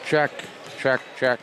Check, check, check.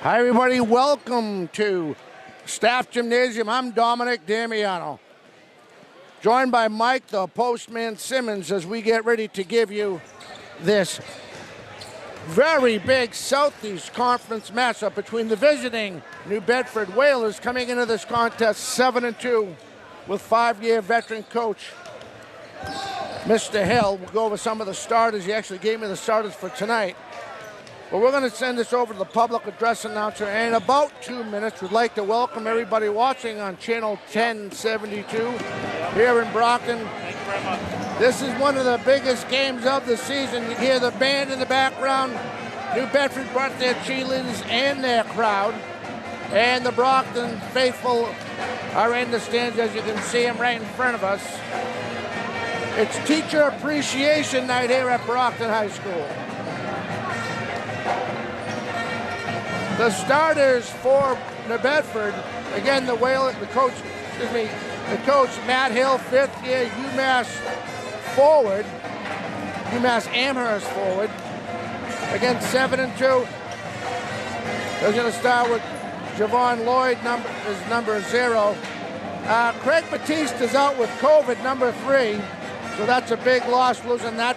Hi, everybody. Welcome to Staff Gymnasium. I'm Dominic Damiano, joined by Mike, the Postman Simmons, as we get ready to give you this very big Southeast Conference matchup between the visiting New Bedford Whalers, coming into this contest 7-2 with 5-year veteran coach Mr. Hill. We'll go over some of the starters. He actually gave me the starters for tonight. But we're going to send this over to the public address announcer. And in about 2 minutes, we'd like to welcome everybody watching on channel 1072 here in Brockton. Thank you very much. This is one of the biggest games of the season. You hear the band in the background. New Bedford brought their cheerleaders and their crowd. And the Brockton faithful are in the stands, as you can see them right in front of us. It's Teacher Appreciation Night here at Brockton High School. The starters for New Bedford, again, the coach, Matt Hill, 5th year UMass forward, UMass Amherst forward. Again, 7-2. They're going to start with Javon Lloyd, number 0. Craig Batiste is out with COVID, number 3. So that's a big loss, losing that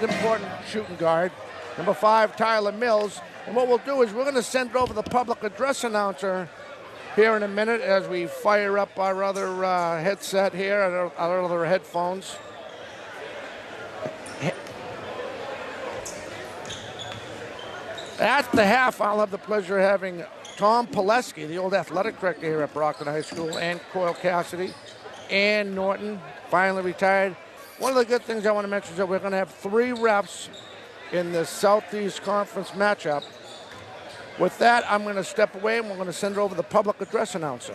important shooting guard. Number 5, Tyler Mills. And what we'll do is we're going to send it over the public address announcer here in a minute as we fire up our other headset here, our other headphones. At the half, I'll have the pleasure of having Tom Pileski, the old athletic director here at Brockton High School, and Coyle Cassidy, and Norton, finally retired. One of the good things I want to mention is that we're going to have 3 refs in the Southeast Conference matchup. With that, I'm going to step away and we're going to send it over the public address announcer.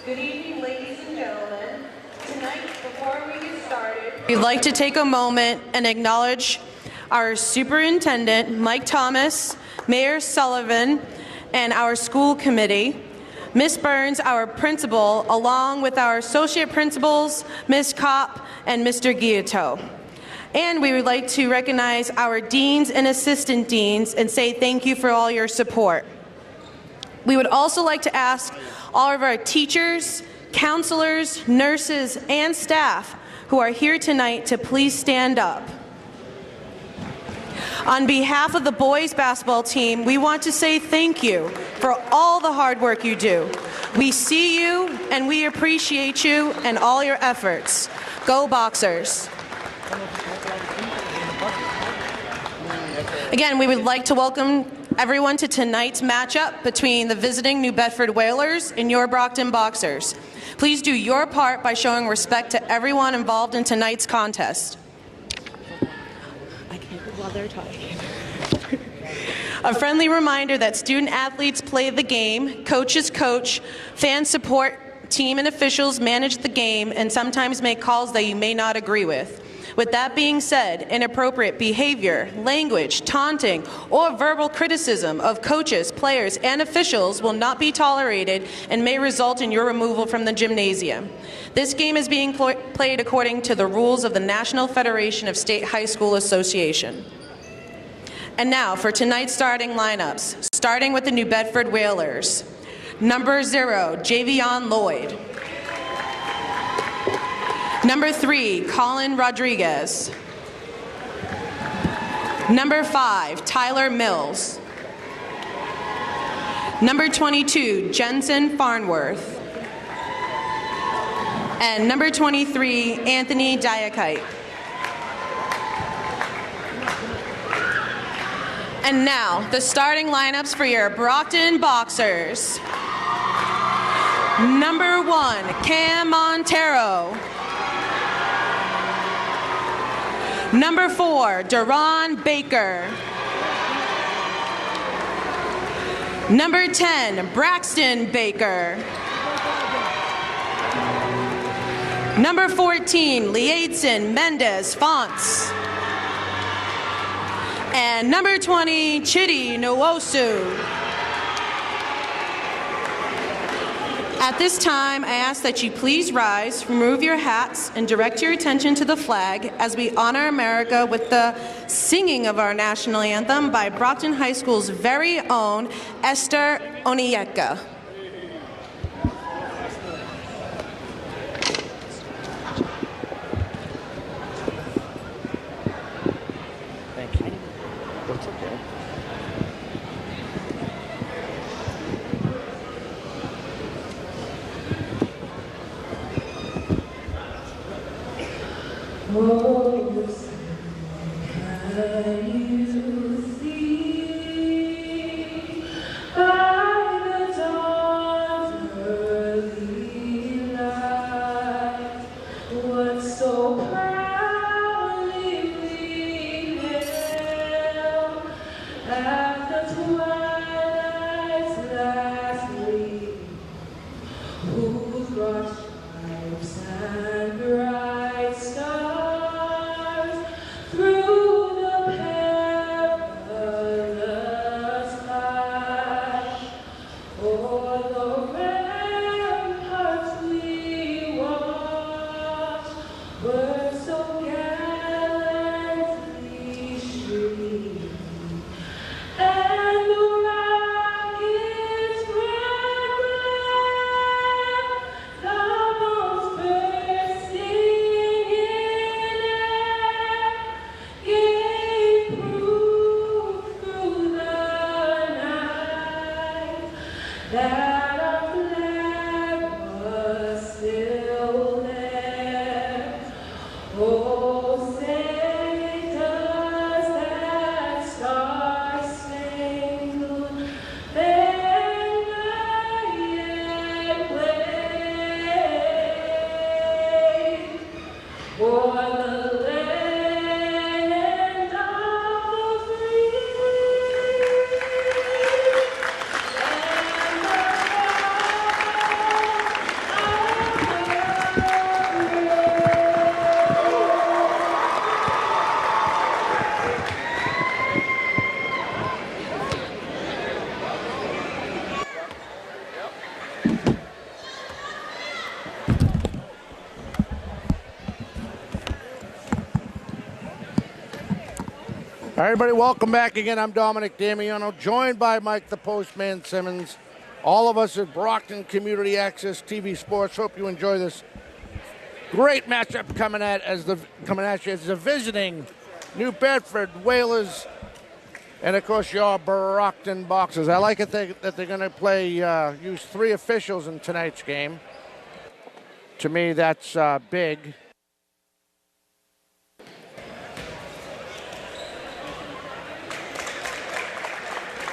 Good evening, ladies and gentlemen. Tonight, before we get started, we'd like to take a moment and acknowledge our Superintendent, Mike Thomas, Mayor Sullivan, and our school committee, Ms. Burns, our principal, along with our associate principals, Ms. Kopp and Mr. Guillotot. And we would like to recognize our deans and assistant deans and say thank you for all your support. We would also like to ask all of our teachers, counselors, nurses, and staff who are here tonight to please stand up. On behalf of the boys basketball team, we want to say thank you for all the hard work you do. We see you and we appreciate you and all your efforts. Go Boxers. Again, we would like to welcome everyone to tonight's matchup between the visiting New Bedford Whalers and your Brockton Boxers. Please do your part by showing respect to everyone involved in tonight's contest. While they're talking. A friendly reminder that student athletes play the game, coaches coach, fans support, team and officials manage the game, and sometimes make calls that you may not agree with. With that being said, inappropriate behavior, language, taunting, or verbal criticism of coaches, players, and officials will not be tolerated and may result in your removal from the gymnasium. This game is being played according to the rules of the National Federation of State High School Association. And now for tonight's starting lineups, starting with the New Bedford Whalers. Number 0, Javion Lloyd. Number 3, Colin Rodriguez. Number 5, Tyler Mills. Number 22, Jensen Farnworth. And number 23, Anthony Diakite. And now, the starting lineups for your Brockton Boxers. Number 1, Cam Montero. Number 4, Deron Baker. Number 10, Braxton Baker. Number 14, Liaidson Mendez Fonts. And number 20, Chidi Nwosu. At this time, I ask that you please rise, remove your hats, and direct your attention to the flag as we honor America with the singing of our national anthem by Brockton High School's very own Esther Onyeka. And the All right, everybody, welcome back again. I'm Dominic Damiano, joined by Mike the Postman Simmons. All of us at Brockton Community Access TV Sports. Hope you enjoy this great matchup coming at you as the visiting New Bedford Whalers, and of course your Brockton Boxers. I like it that they're going to use 3 officials in tonight's game. To me, that's big.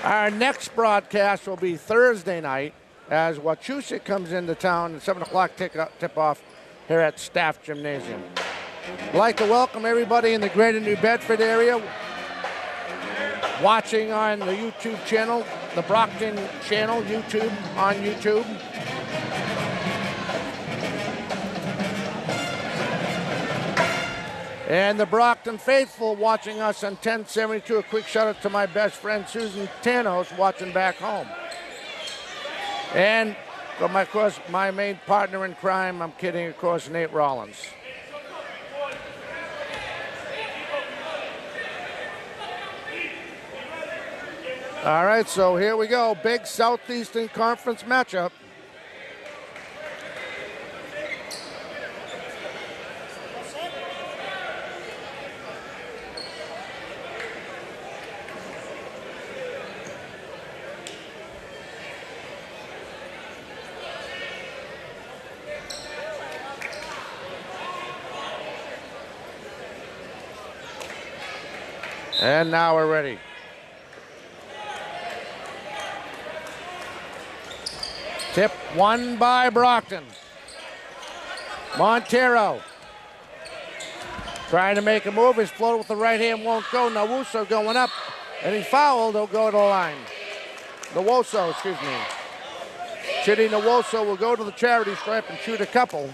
Our next broadcast will be Thursday night as Wachusett comes into town at 7 o'clock tip-off here at Staff Gymnasium. I'd like to welcome everybody in the greater New Bedford area watching on the YouTube channel, the Brockton channel, on YouTube. And the Brockton faithful watching us on 1072. A quick shout out to my best friend Susan Tanos watching back home. And of course, my main partner in crime, I'm kidding, of course, Nate Rollins. All right, so here we go. Big Southeastern Conference matchup. And now we're ready. Tip won by Brockton. Montero trying to make a move. His float with the right hand won't go. Nwosu going up, and he fouled. He'll go to the line. Nwosu, excuse me. Chidi Nwosu will go to the charity stripe and shoot a couple.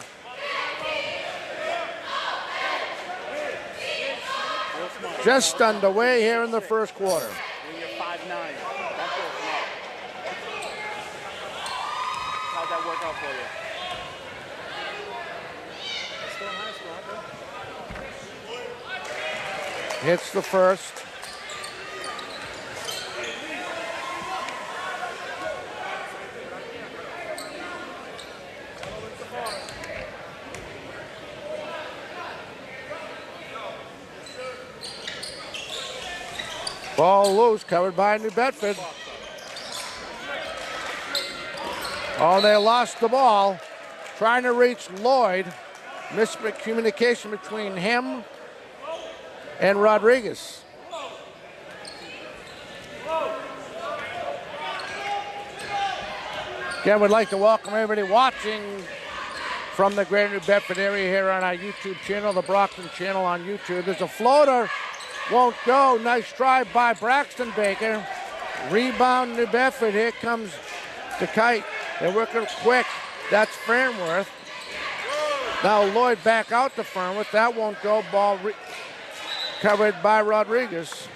Just underway here in the first quarter. You're 5'9". That's what's smart. How'd that work out for you? Still in high school, huh? Hits the first. Ball loose, covered by New Bedford. Oh, they lost the ball. Trying to reach Lloyd. Miscommunication between him and Rodriguez. Again, we'd like to welcome everybody watching from the greater New Bedford area here on our YouTube channel, the Brockton channel on YouTube. There's a floater. Won't go. Nice try by Braxton Baker. Rebound New Bedford. Here comes the kite. They're working quick. That's Fernworth. Now Lloyd back out to Fernworth. That won't go. Ball covered by Rodriguez.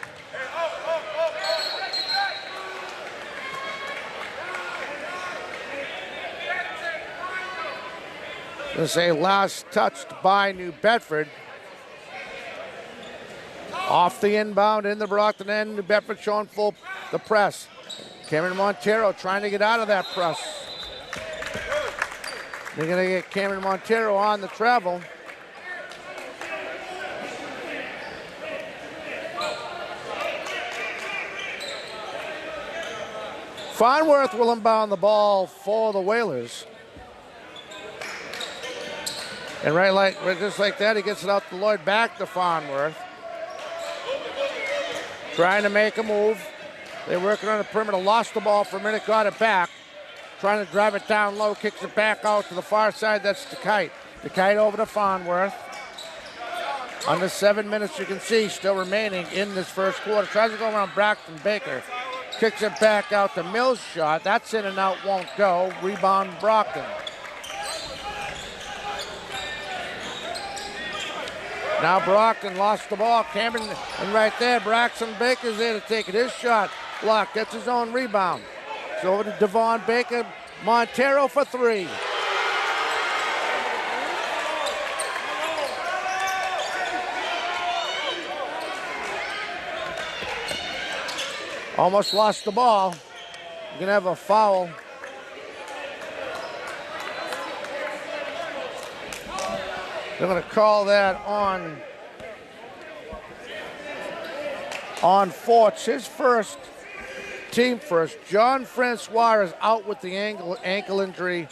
This is a last touched by New Bedford. Off the inbound in the Brockton end. New Bedford showing full the press. Cameron Montero trying to get out of that press. They're going to get Cameron Montero on the travel. Farnworth will inbound the ball for the Whalers. And just like that, he gets it out to Lloyd, back to Farnworth. Trying to make a move. They're working on the perimeter. Lost the ball for a minute, got it back. Trying to drive it down low, kicks it back out to the far side. That's the kite. The kite over to Farnworth. Under 7 minutes, you can see, still remaining in this first quarter. Tries to go around Braxton Baker. Kicks it back out to Mills' shot. That's in and out, won't go. Rebound Brockton. Now Brockton lost the ball. Cameron, and right there, Braxton Baker's there to take it. His shot blocked, gets his own rebound. So over to Devon Baker. Montero for three. Almost lost the ball. You're going to have a foul. They're going to call that on Forts. His first, team first. John Francois is out with the ankle injury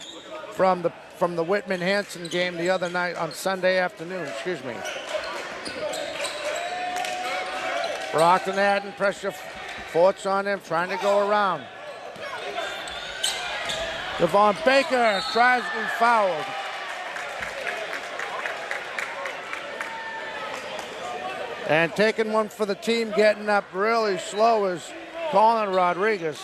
from the Whitman-Hanson game the other night on Sunday afternoon. Excuse me. Brockton adding pressure. Forts on him, trying to go around. Devon Baker tries to be fouled. And taking one for the team, getting up really slow is Colin Rodriguez.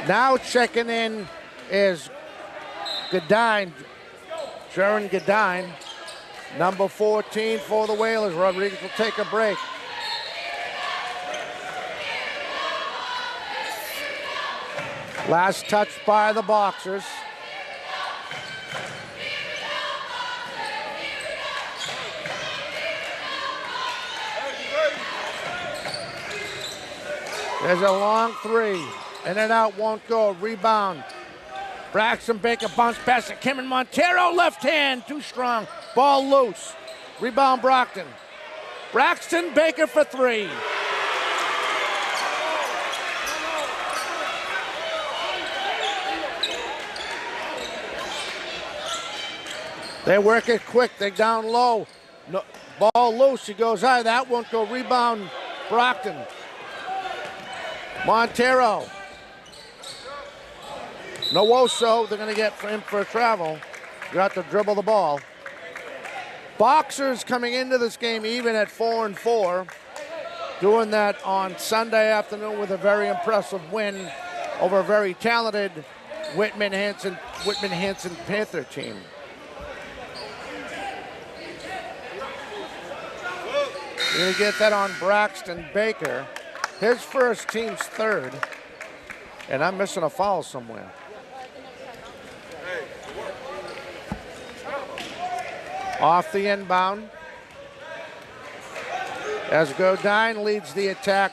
Now checking in is Gadine, Jaron Gadine, number 14 for the Whalers. Rodriguez will take a break. Last touch by the Boxers. There's a long three. In and out, won't go. Rebound. Braxton Baker bounce pass to Cameron Montero. Left hand, too strong. Ball loose. Rebound Brockton. Braxton Baker for three. They work it quick. They're down low. No, ball loose. He goes high. That won't go. Rebound Brockton. Montero. Nwosu, they're going to get him for a travel. Got to dribble the ball. Boxers coming into this game even at 4-4. Doing that on Sunday afternoon with a very impressive win over a very talented Whitman-Hanson Panther team. You're going to get that on Braxton Baker. His first, team's third. And I'm missing a foul somewhere. Off the inbound. As Godine leads the attack.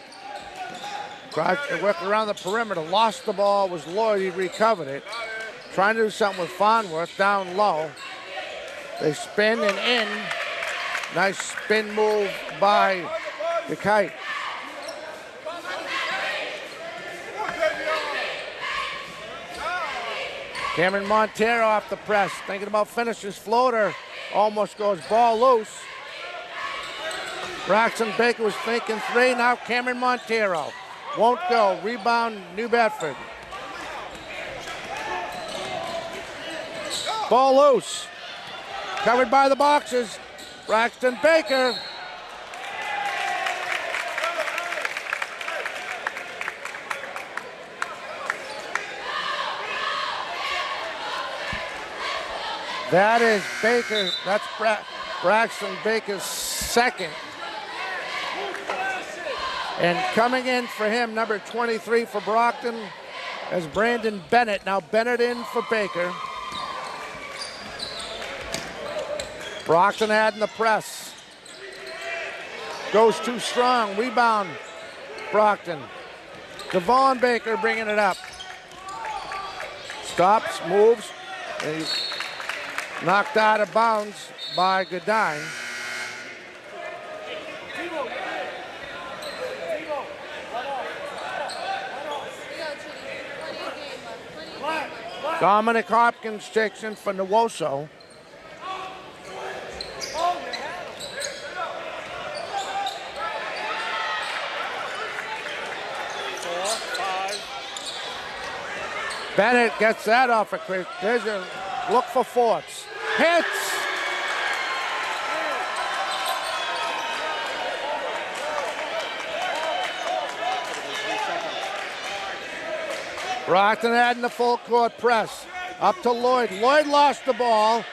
Working around the perimeter. Lost the ball. Was Lloyd. He recovered it. Trying to do something with Farnworth down low. They spin and in. Nice spin move by the Kite. Cameron Montero off the press. Thinking about finishes. Floater. Almost goes ball loose. Braxton Baker was thinking three. Now Cameron Montero. Won't go. Rebound New Bedford. Ball loose. Covered by the Boxers. Braxton Baker. That is Baker. That's Braxton Baker's second. And coming in for him, number 23 for Brockton, is Brandon Bennett. Now Bennett in for Baker. Brockton adding the press. Goes too strong. Rebound, Brockton. Devon Baker bringing it up. Stops, moves. And he's knocked out of bounds by Godine. Dominic Hopkins takes in for Nwosu. Bennett gets that off a quick. There's a look for Forts. Hits. Brockton adding the full court press. Up to Lloyd. Lloyd lost the ball.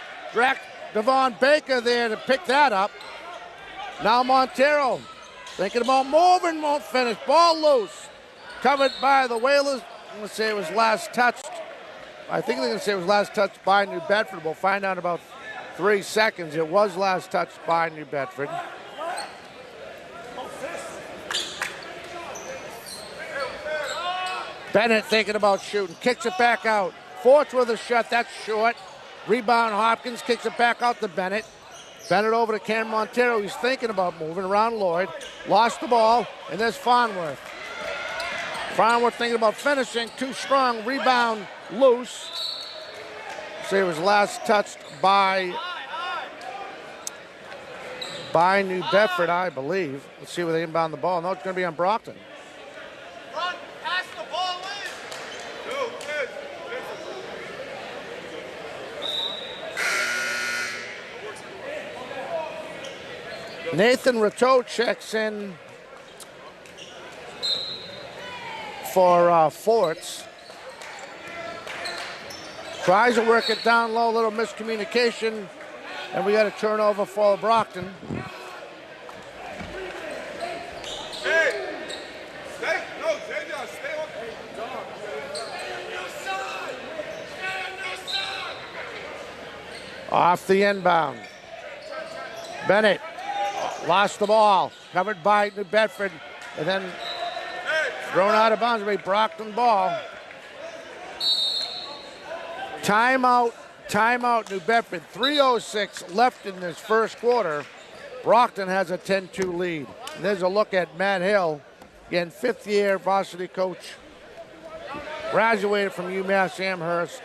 Devon Baker there to pick that up. Now Montero thinking about moving, won't finish. Ball loose. Covered by the Whalers. going to say it was last touched. I think they're going to say it was last touched by New Bedford. We'll find out in about 3 seconds. It was last touched by New Bedford. Bennett thinking about shooting. Kicks it back out. Forts with a shot. That's short. Rebound Hopkins. Kicks it back out to Bennett. Bennett over to Ken Montero. He's thinking about moving around Lloyd. Lost the ball. And there's Farnworth. Farnworth thinking about finishing. Too strong. Rebound loose. So it was last touched by New Bedford, I believe. Let's see where they inbound the ball. No, it's going to be on Brockton. Run, pass the ball in. Nathan Rateau checks in for Forts. Tries to work it down low, little miscommunication, and we got a turnover for Brockton. Off the inbound. Bennett lost the ball, covered by New Bedford, and then thrown out of bounds by Brockton ball. Timeout, New Bedford. 3:06 left in this first quarter. Brockton has a 10-2 lead. And there's a look at Matt Hill, again, fifth-year varsity coach, graduated from UMass Amherst.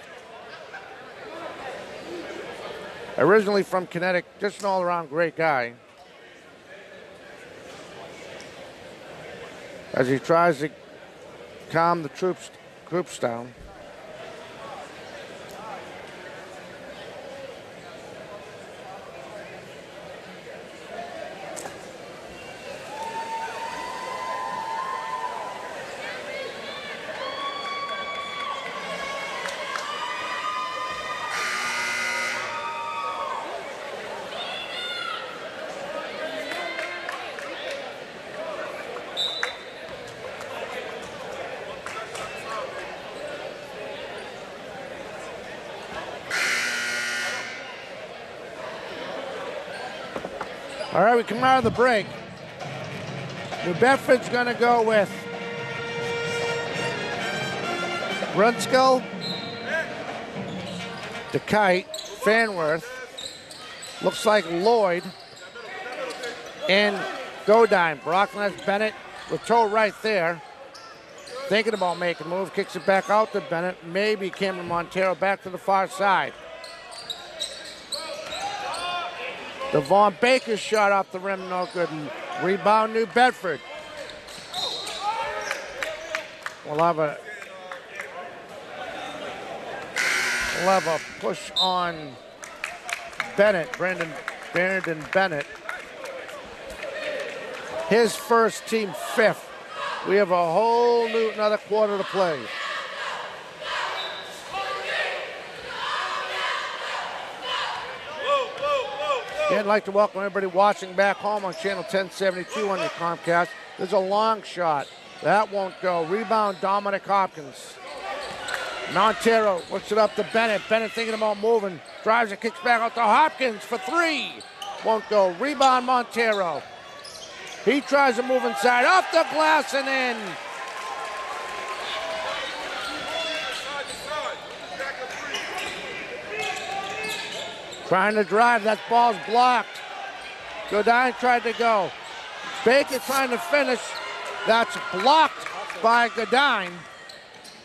Originally from Connecticut, just an all-around great guy. As he tries to calm the troops down. All right, we come out of the break. New Bedford's going to go with Brunskill, DeKite, Fanworth. Looks like Lloyd and Godine. Brockton has Bennett with toe right there. Thinking about making a move, kicks it back out to Bennett. Maybe Cameron Montero back to the far side. Devon Baker's shot off the rim, no good. Rebound, New Bedford. We'll have a push on Bennett, Brandon Bennett. His first, team fifth. We have a whole new another quarter to play. Again, I'd like to welcome everybody watching back home on channel 1072 on your Comcast. There's a long shot. That won't go. Rebound, Dominic Hopkins. Montero looks it up to Bennett. Bennett thinking about moving. Drives and kicks back out to Hopkins for three. Won't go. Rebound, Montero. He tries to move inside. Off the glass and in. Trying to drive, that ball's blocked. Godine tried to go. Baker trying to finish. That's blocked by Godine.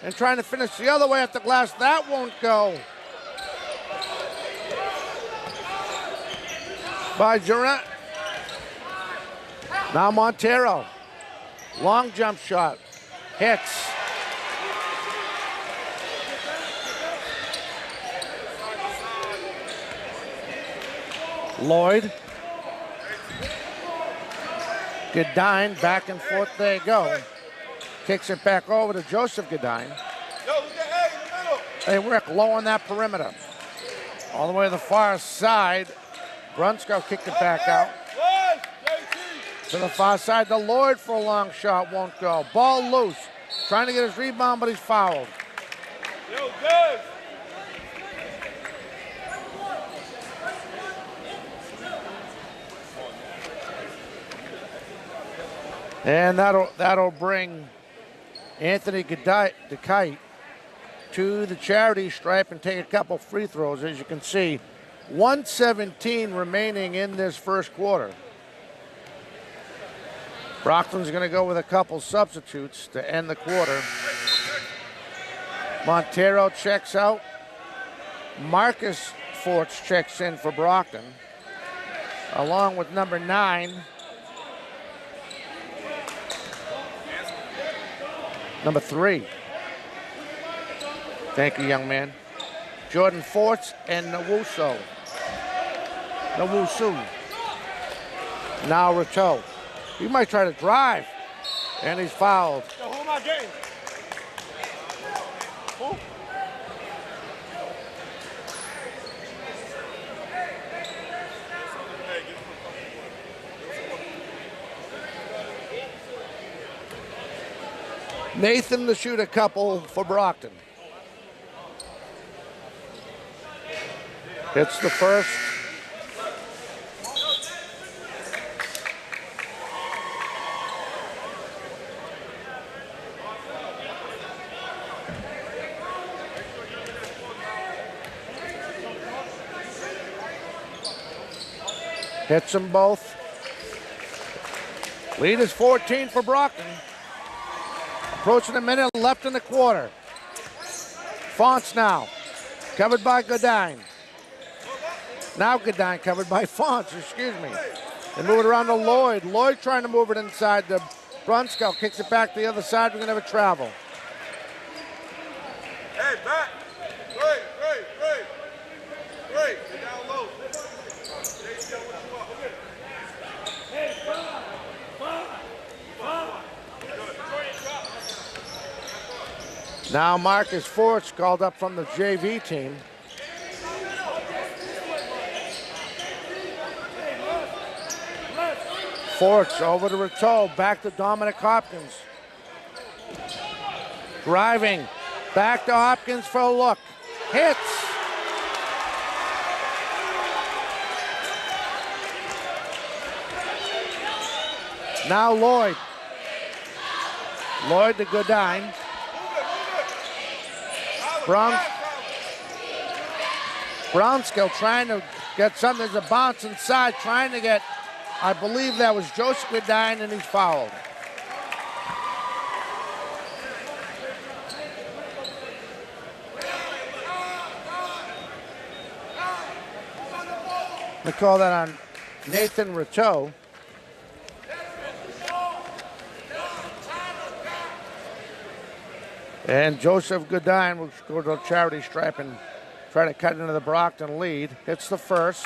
And trying to finish the other way at the glass. That won't go. By Durant. Now Montero. Long jump shot. Hits. Lloyd. Godine, back and forth they go. Kicks it back over to Joseph Godine. They work low on that perimeter. All the way to the far side. Brunskill kicked it back out. To the far side, the Lloyd for a long shot won't go. Ball loose. trying to get his rebound, but he's fouled. Yo, good. And that'll bring Anthony DeKite to the charity stripe and take a couple free throws. As you can see, 1:17 remaining in this first quarter. Brockton's going to go with a couple substitutes to end the quarter. Montero checks out. Marcus Forts checks in for Brockton, along with number 9. Number 3. Thank you, young man. Jordan Forts and Nowusu. Now Rateau. He might try to drive, and he's fouled. Yo, who am I getting? Who? Nathan to shoot a couple for Brockton. Hits the first. Hits them both. Lead is 14 for Brockton. Approaching a minute left in the quarter. Fonts now. Covered by Godine. Now Godine covered by Fonts, excuse me. They move it around to Lloyd. Lloyd trying to move it inside the Brunskill. Kicks it back to the other side. We're going to have a travel. Hey, back. Great. Get down low. Stay still what you want. Hey, Now Marcus Forts called up from the JV team. Forts over to Rateau, back to Dominic Hopkins. Driving, back to Hopkins for a look. Hits. Now Lloyd. Lloyd to Godine. Brownskill trying to get something. There's a bounce inside, trying to get, I believe that was Joseph Godine, and he's fouled. They call that on Nathan Rateau. And Joseph Godine will go to a charity stripe and try to cut into the Brockton lead. Hits the first.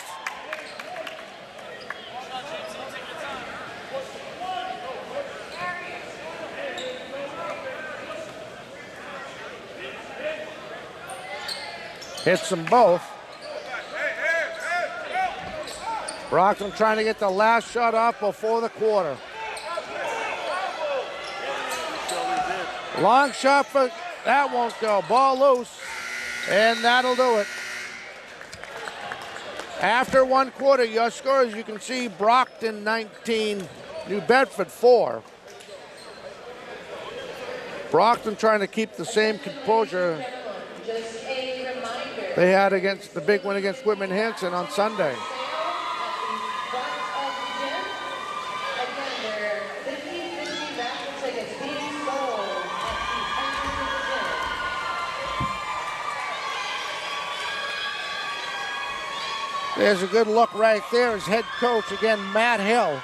Hits them both. Brockton trying to get the last shot off before the quarter. Long shot for, that won't go. Ball loose, and that'll do it. After one quarter, your scores, you can see Brockton 19, New Bedford 4. Brockton trying to keep the same composure they had against the big win against Whitman Hanson on Sunday. There's a good look right there as head coach, again, Matt Hill.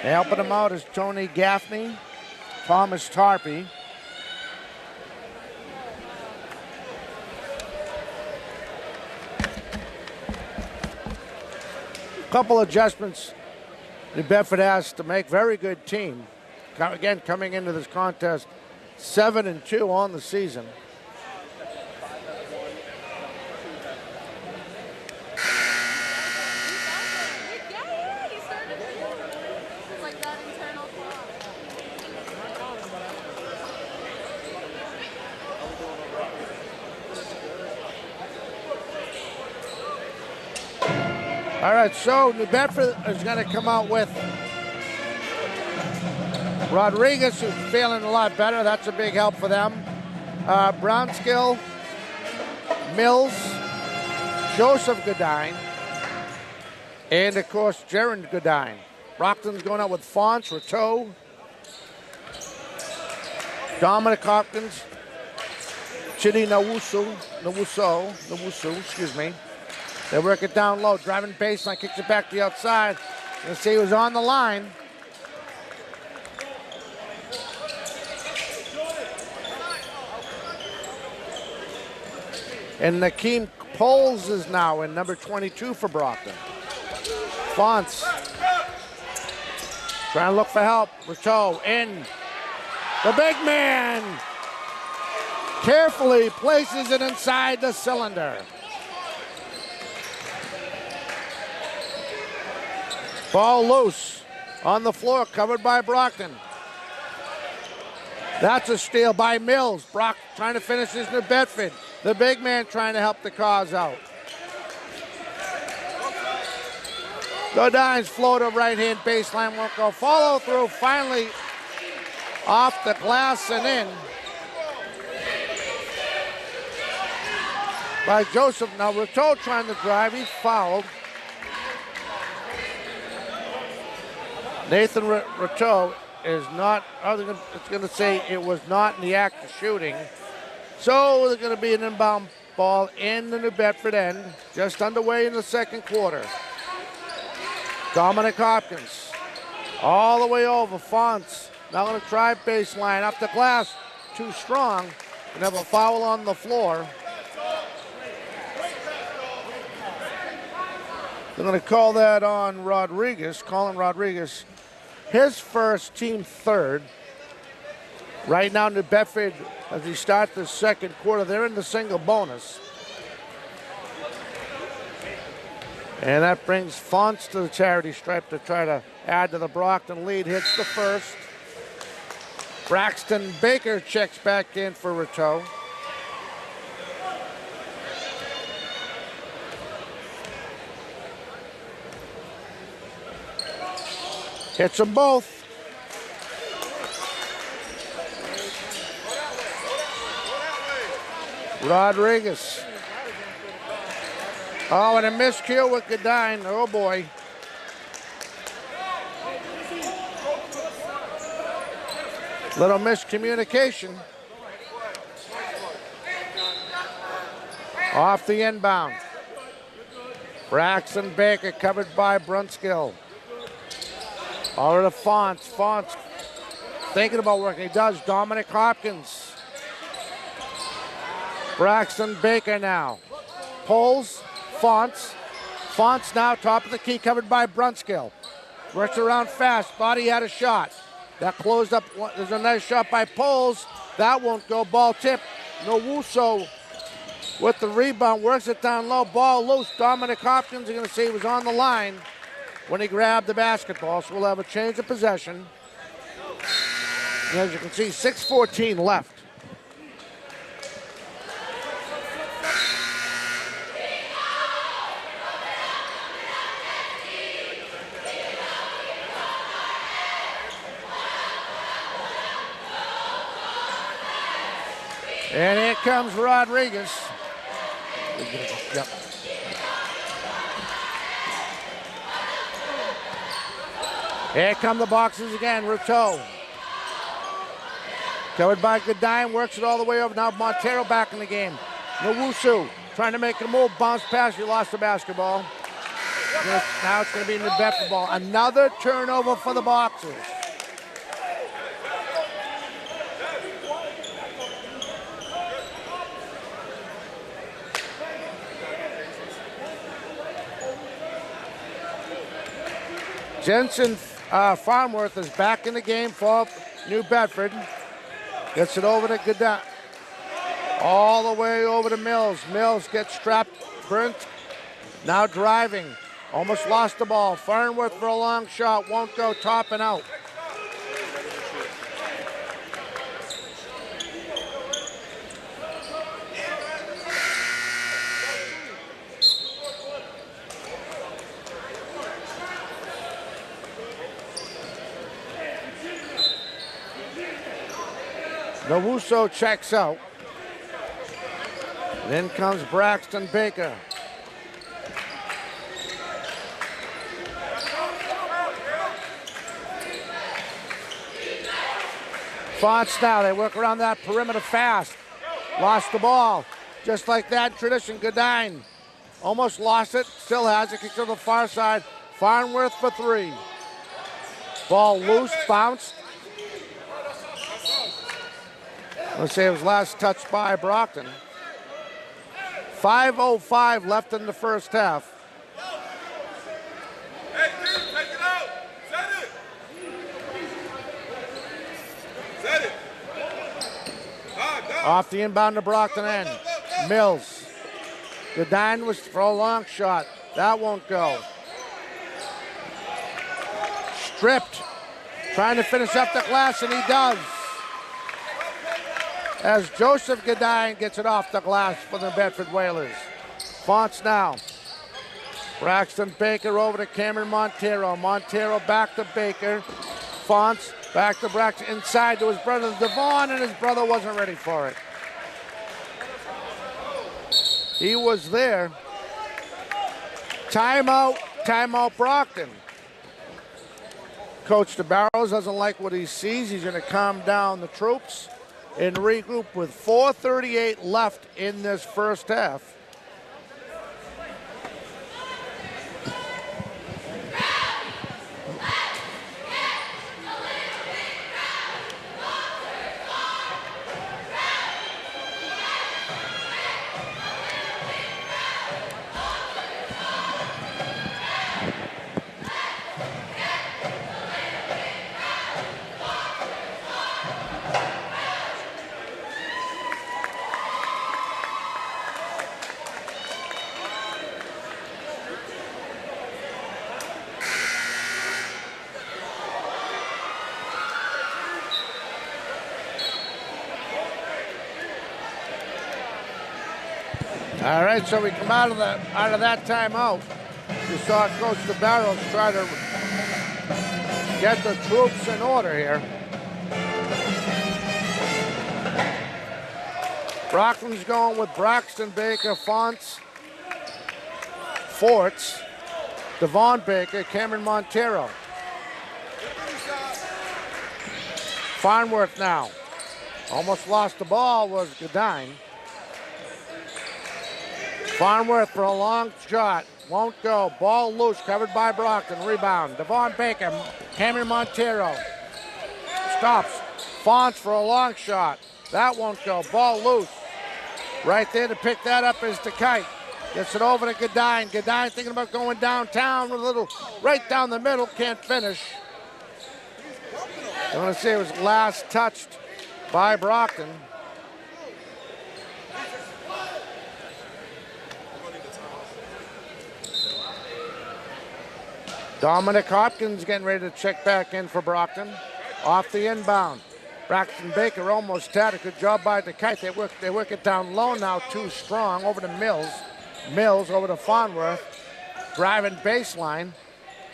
Helping him out is Tony Gaffney, Thomas Tarpey. Couple adjustments New Bedford has to make. Very good team. Again, coming into this contest, 7-2 on the season. All right, so New Bedford is going to come out with Rodriguez, who's feeling a lot better. That's a big help for them. Brownskill, Mills, Joseph Godine, and of course, Jaron Godine. Brockton's going out with Fonts, Rateau, Dominic Hopkins, Chidi Nowusu, excuse me. They work it down low, driving baseline, kicks it back to the outside. You'll see who's on the line. And Nakeem Poles is now in number 22 for Brockton. Fonts trying to look for help. Rateau in. The big man carefully places it inside the cylinder. Ball loose on the floor, covered by Brockton. That's a steal by Mills. Brock trying to finish his New Bedford. The big man trying to help the cause out. Godine's floater right-hand baseline won't go. Follow through finally off the glass and in by Joseph. Now Rateau trying to drive. He's fouled. Nathan Rateau is not, it's going to say it was not in the act of shooting. So there's going to be an inbound ball in the New Bedford end, just underway in the second quarter. Dominic Hopkins, all the way over. Fonts now going to try baseline up the glass, too strong, and have a foul on the floor. They're going to call that on Rodriguez, Colin Rodriguez. His first, team third. Right now, New Bedford, as we start the second quarter, they're in the single bonus. And that brings Fonts to the charity stripe to try to add to the Brockton lead. Hits the first. Braxton Baker checks back in for Rateau. Hits them both. Rodriguez. Oh, and a miscue with Godine. Oh, boy. Little miscommunication. Off the inbound. Braxton Baker covered by Brunskill. Over to Fonts. Fonts thinking about working. He does. Dominic Hopkins. Braxton Baker now. Pulls. Fonts. Fonts now top of the key, covered by Brunskill. Works around fast. Body had a shot. That closed up. There's a nice shot by Poles. That won't go. Ball tip. Nowusu with the rebound. Works it down low. Ball loose. Dominic Hopkins, you're going to see, was on the line when he grabbed the basketball. So we'll have a change of possession. And as you can see, 6:14 left. And here comes Rodriguez. Yep. Here come the boxes again. Rateau. Covered by Godine, works it all the way over. Now Montero back in the game. Nowusu trying to make a move. Bounce pass. He lost the basketball. Now it's going to be New Bedford ball. Another turnover for the Boxers. Jensen Farmworth is back in the game for New Bedford. Gets it over to Godine. All the way over to Mills. Mills gets strapped. Burnt. Now driving. Almost lost the ball. Farnworth for a long shot. Won't go. Top and out. Nowuso checks out. Then comes Braxton Baker. Fonts now, they work around that perimeter fast. Lost the ball. Just like that in tradition, Godine almost lost it, still has it, kicks to the far side. Farnworth for three. Ball loose, bounced. Let's say it was last touched by Brockton. 5:05 left in the first half. Hey, dude, take it out. Set it. Off the inbound to Brockton end. Mills. Godine was for a long shot. That won't go. Stripped. Trying to finish up the glass, and he does. As Joseph Godine gets it off the glass for the Bedford Whalers. Fonts now. Braxton Baker over to Cameron Montero. Montero back to Baker. Fonts back to Braxton. Inside to his brother Devon, and his brother wasn't ready for it. He was there. Timeout, timeout Brockton. Coach DeBarros doesn't like what he sees. He's going to calm down the troops and regroup with 4:38 left in this first half. All right, so we come out of that timeout. You saw Coach DeBarros try to get the troops in order here. Brockton's going with Braxton Baker, Fonts, Forts, Devon Baker, Cameron Montero. Farnworth now. Almost lost the ball was Godine. Farnworth for a long shot. Won't go. Ball loose. Covered by Brockton. Rebound. Devon Baker. Cameron Montero. Stops. Fonts for a long shot. That won't go. Ball loose. Right there to pick that up is DeKite. Gets it over to Godine. Godine thinking about going downtown. A little right down the middle. Can't finish. I want to say it was last touched by Brockton. Dominic Hopkins getting ready to check back in for Brockton. Off the inbound. Braxton Baker almost had a good job by DeKite. They work it down low now, too strong. Over to Mills. Mills over to Farnworth. Driving baseline.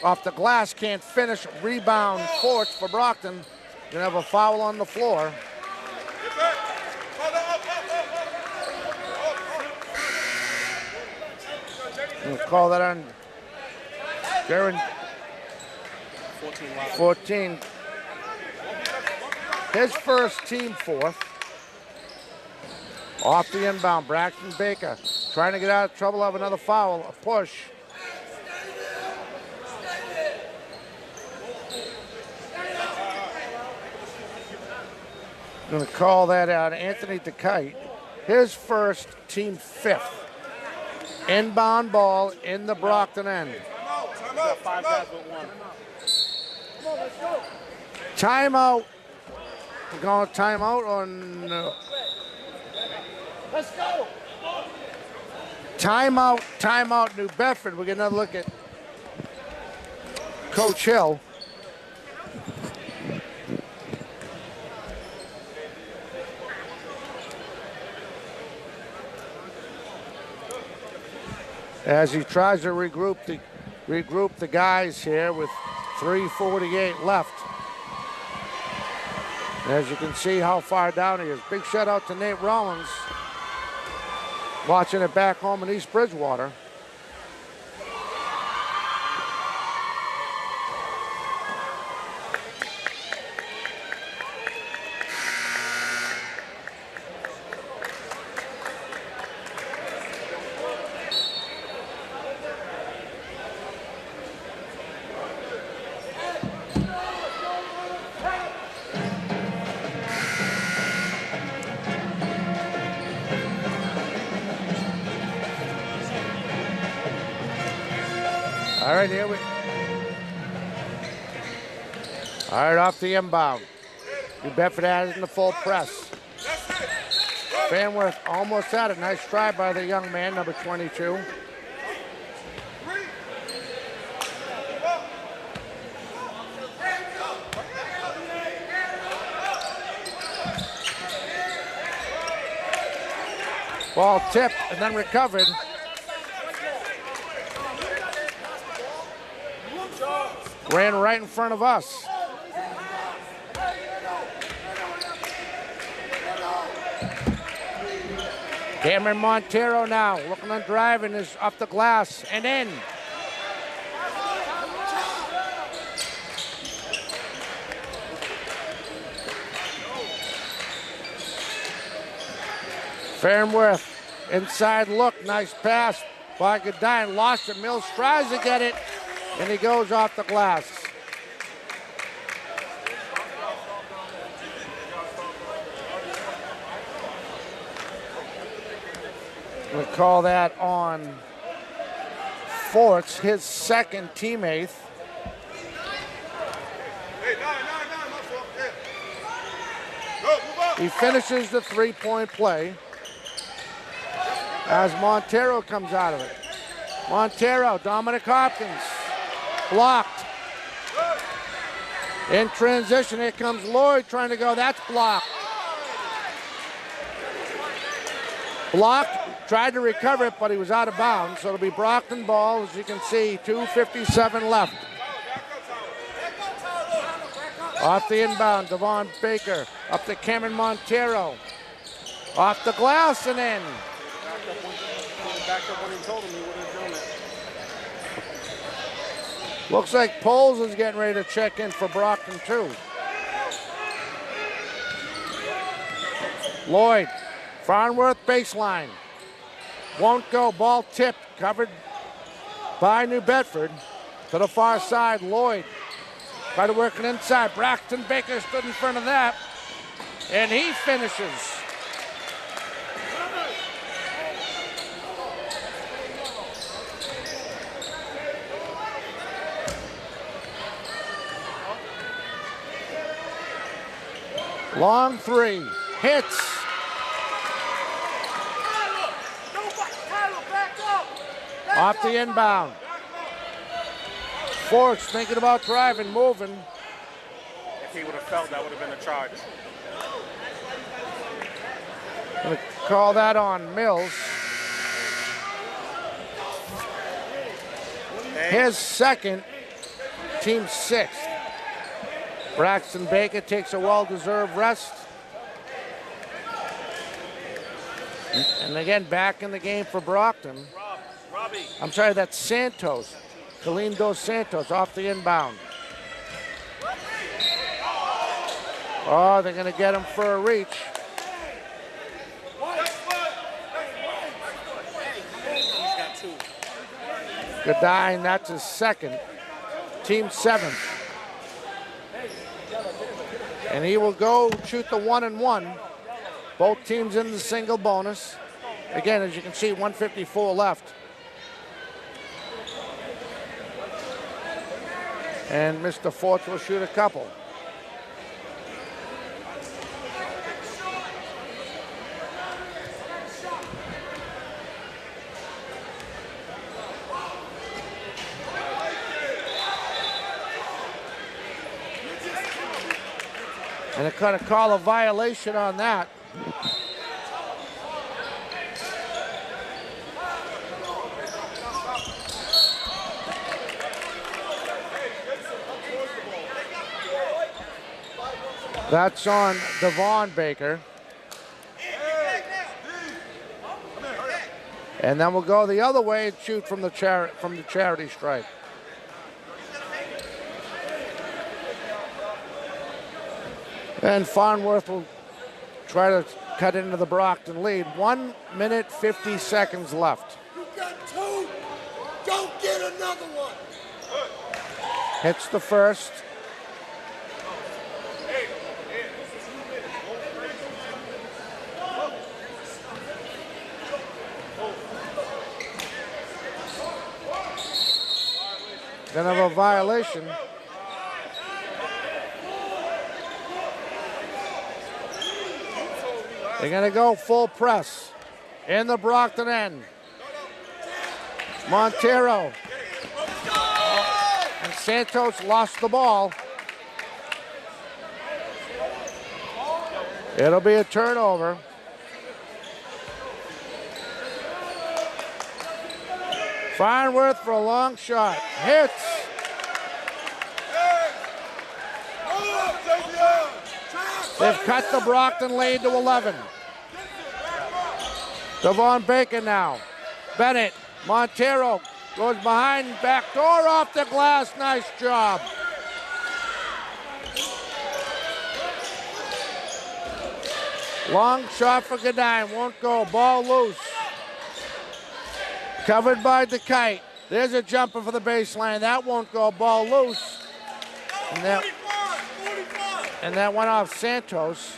Off the glass, can't finish. Rebound Forts for Brockton. Gonna have a foul on the floor. We'll call that on Darren. 14. His first, team fourth. Off the inbound, Braxton Baker trying to get out of trouble, have another foul, a push. Going to call that out, Anthony DeKite. His first, team fifth. Inbound ball in the Brockton end. Timeout. We're going to timeout or no? Let's go. Timeout, New Bedford. We're going to look at Coach Hill. As he tries to regroup the guys here with 3:48 left. As you can see how far down he is. Big shout out to Nate Rollins. Watching it back home in East Bridgewater. All right, here we. All right, off the inbound. New Bedford has it in the full press. Fanworth almost had it. Nice try by the young man, number 22. Ball tipped and then recovered. Ran right in front of us. Cameron Montero now looking on driving is off the glass and in. Farnworth, inside look, nice pass by Godine, lost it. Mills tries to get it, and he goes off the glass. We'll call that on Forts, his second teammate. He finishes the three-point play as Montero comes out of it. Montero, Dominic Hopkins, blocked. In transition, here comes Lloyd trying to go, that's blocked. Blocked, tried to recover it, but he was out of bounds, so it'll be Brockton ball, as you can see, 2:57 left. Off the inbound, Devon Baker, up to Cameron Montero. Off the glass and in. Backed up when he told him he would have done it. Looks like Poles is getting ready to check in for Brockton too. Lloyd, Farnworth baseline. Won't go, ball tipped, covered by New Bedford. To the far side, Lloyd. Try to work it inside. Braxton Baker stood in front of that. And he finishes. Long three, hits. Off the inbound. Forts thinking about driving, moving. If he would have felt, that would have been a charge. Gonna call that on Mills. His second, team sixth. Braxton Baker takes a well-deserved rest. And again, back in the game for Brockton. I'm sorry, that's Santos. Colleen Dos Santos off the inbound. Oh, they're going to get him for a reach. Godine, that's his second. Team seventh. And he will go shoot the 1-and-1. Both teams in the single bonus. Again, as you can see, 1:54 left. And Mr. Forts will shoot a couple. And they're going to call a violation on that. That's on Devon Baker. And then we'll go the other way and shoot from the charity stripe. And Farnworth will try to cut into the Brockton lead. 1 minute, 50 seconds left. You got two. Don't get another one. Hits the first. Gonna have a violation. They're gonna go full press in the Brockton end. Montero. And Santos lost the ball. It'll be a turnover. Farnworth for a long shot. Hits. They've cut the Brockton lead to 11. Devon Baker now. Bennett. Montero goes behind. Back door off the glass. Nice job. Long shot for Godine. Won't go. Ball loose. Covered by DeKite. There's a jumper for the baseline. That won't go. Ball loose. And that went off Santos.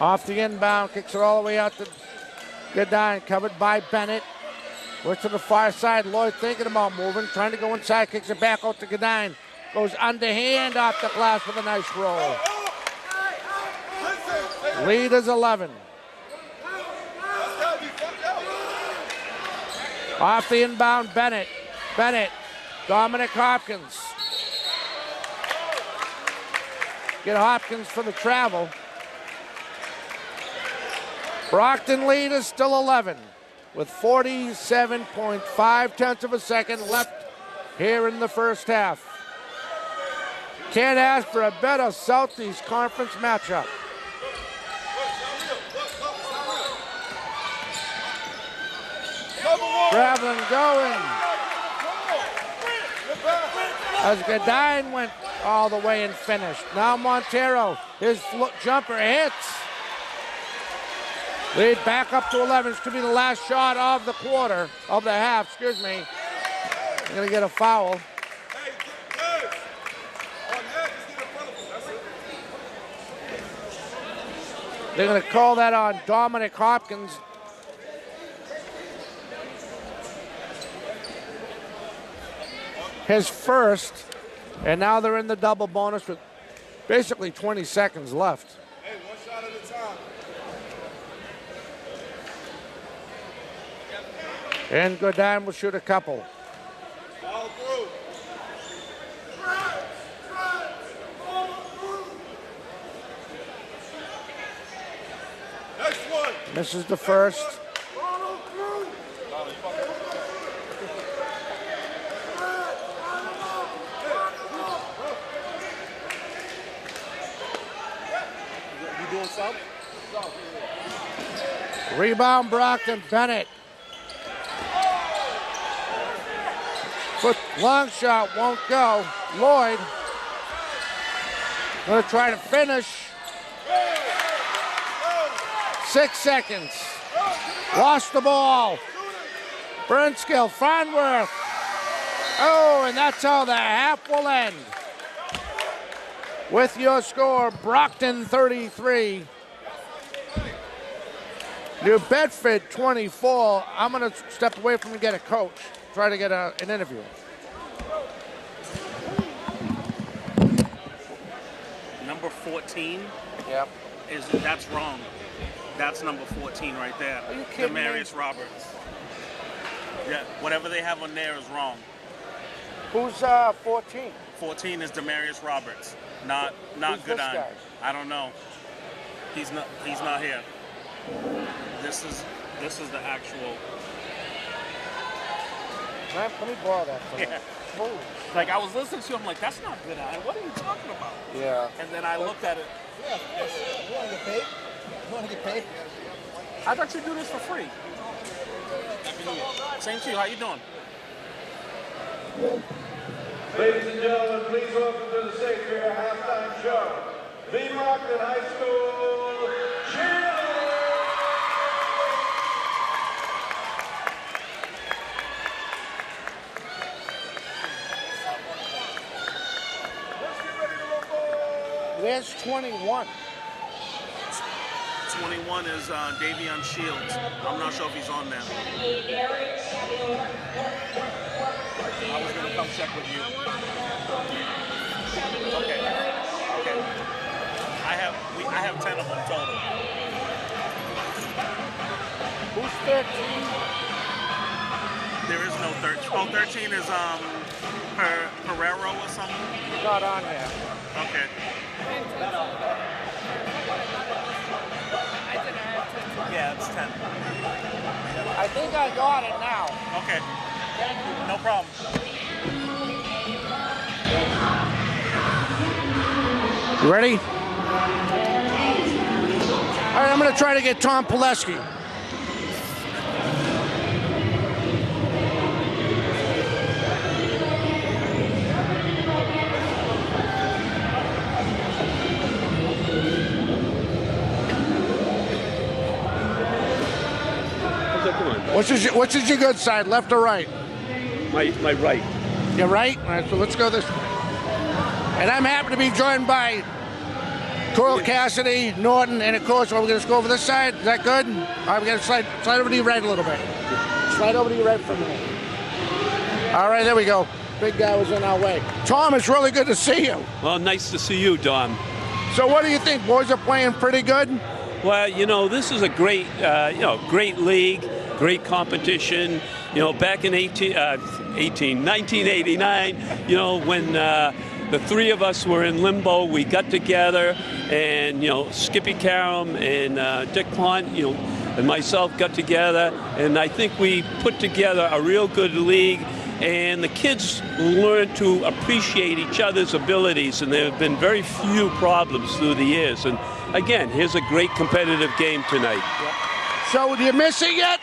Off the inbound, kicks it all the way out to Godine. Covered by Bennett. Works to the far side. Lloyd thinking about moving. Trying to go inside. Kicks it back out to Godine. Goes underhand off the glass with a nice roll. Lead is 11. Off the inbound, Bennett. Bennett. Dominic Hopkins. Get Hopkins for the travel. Brockton lead is still 11 with 47.5 of a second left here in the first half. Can't ask for a better Southeast Conference matchup. Traveling, going. As Godine went all the way and finished. Now Montero, his jumper hits. Lead back up to 11. This could be the last shot of the quarter, of the half, excuse me. They're gonna get a foul. They're gonna call that on Dominic Hopkins. His first, and now they're in the double bonus with basically 20 seconds left. Hey, one shot at a time. And Godine will shoot a couple. All through. Next one. Misses the first. You doing something? Rebound Brockton, Bennett. Foot long shot won't go. Lloyd gonna try to finish. 6 seconds. Lost the ball. Burnskill, Farnworth. Oh, and that's how the half will end. With your score, Brockton 33. New Bedford 24. I'm going to step away from and get a coach. Try to get an interview. Number 14. Yep. That's wrong. That's number 14 right there. Are you kidding me? Demarius Roberts. Yeah, whatever they have on there is wrong. Who's 14? 14 is Demarius Roberts, not Who's this Godine. guy? I don't know. He's not here. This This is the actual. Let me borrow that for you. Yeah. Holy. Like I was listening to you, I'm like, that's not good eye. What are you talking about? Yeah. And then I looked at it. Yeah, you want to get paid? You want to get paid? I thought you'd do this for free. Same to you. How you doing? Ladies and gentlemen, please welcome to the stage for your halftime show, the Brockton High School Cheerleaders. Let's get ready to rumble. There's 21. 21 is Davion Shields. I'm not sure if he's on there. I was gonna come check with you. Okay. Okay. I have 10 of them total. Who's 13? There is no 13. Oh, 13 is Herrero or something. Not on there. Okay. Yeah, it's 10. I think I got it now. Okay. No problem. You ready? All right, I'm going to try to get Tom Pileski. Which is your good side, left or right? My right. You're right? All right, so let's go this way. And I'm happy to be joined by Coral Cassidy, Norton, and of course, we're going to just go over this side. Is that good? All right, we're going to slide over to your right a little bit. Slide over to your right for a minute. All right, there we go. Big guy was in our way. Tom, it's really good to see you. Well, nice to see you, Dom. So what do you think? Boys are playing pretty good? Well, you know, this is a great, great league, great competition. You know, back in 1989, you know, when the three of us were in limbo, we got together, and, you know, Skippy Karam and Dick Pont, you know, and myself got together, and I think we put together a real good league, and the kids learned to appreciate each other's abilities, and there have been very few problems through the years. And again, here's a great competitive game tonight. So, do you miss it yet?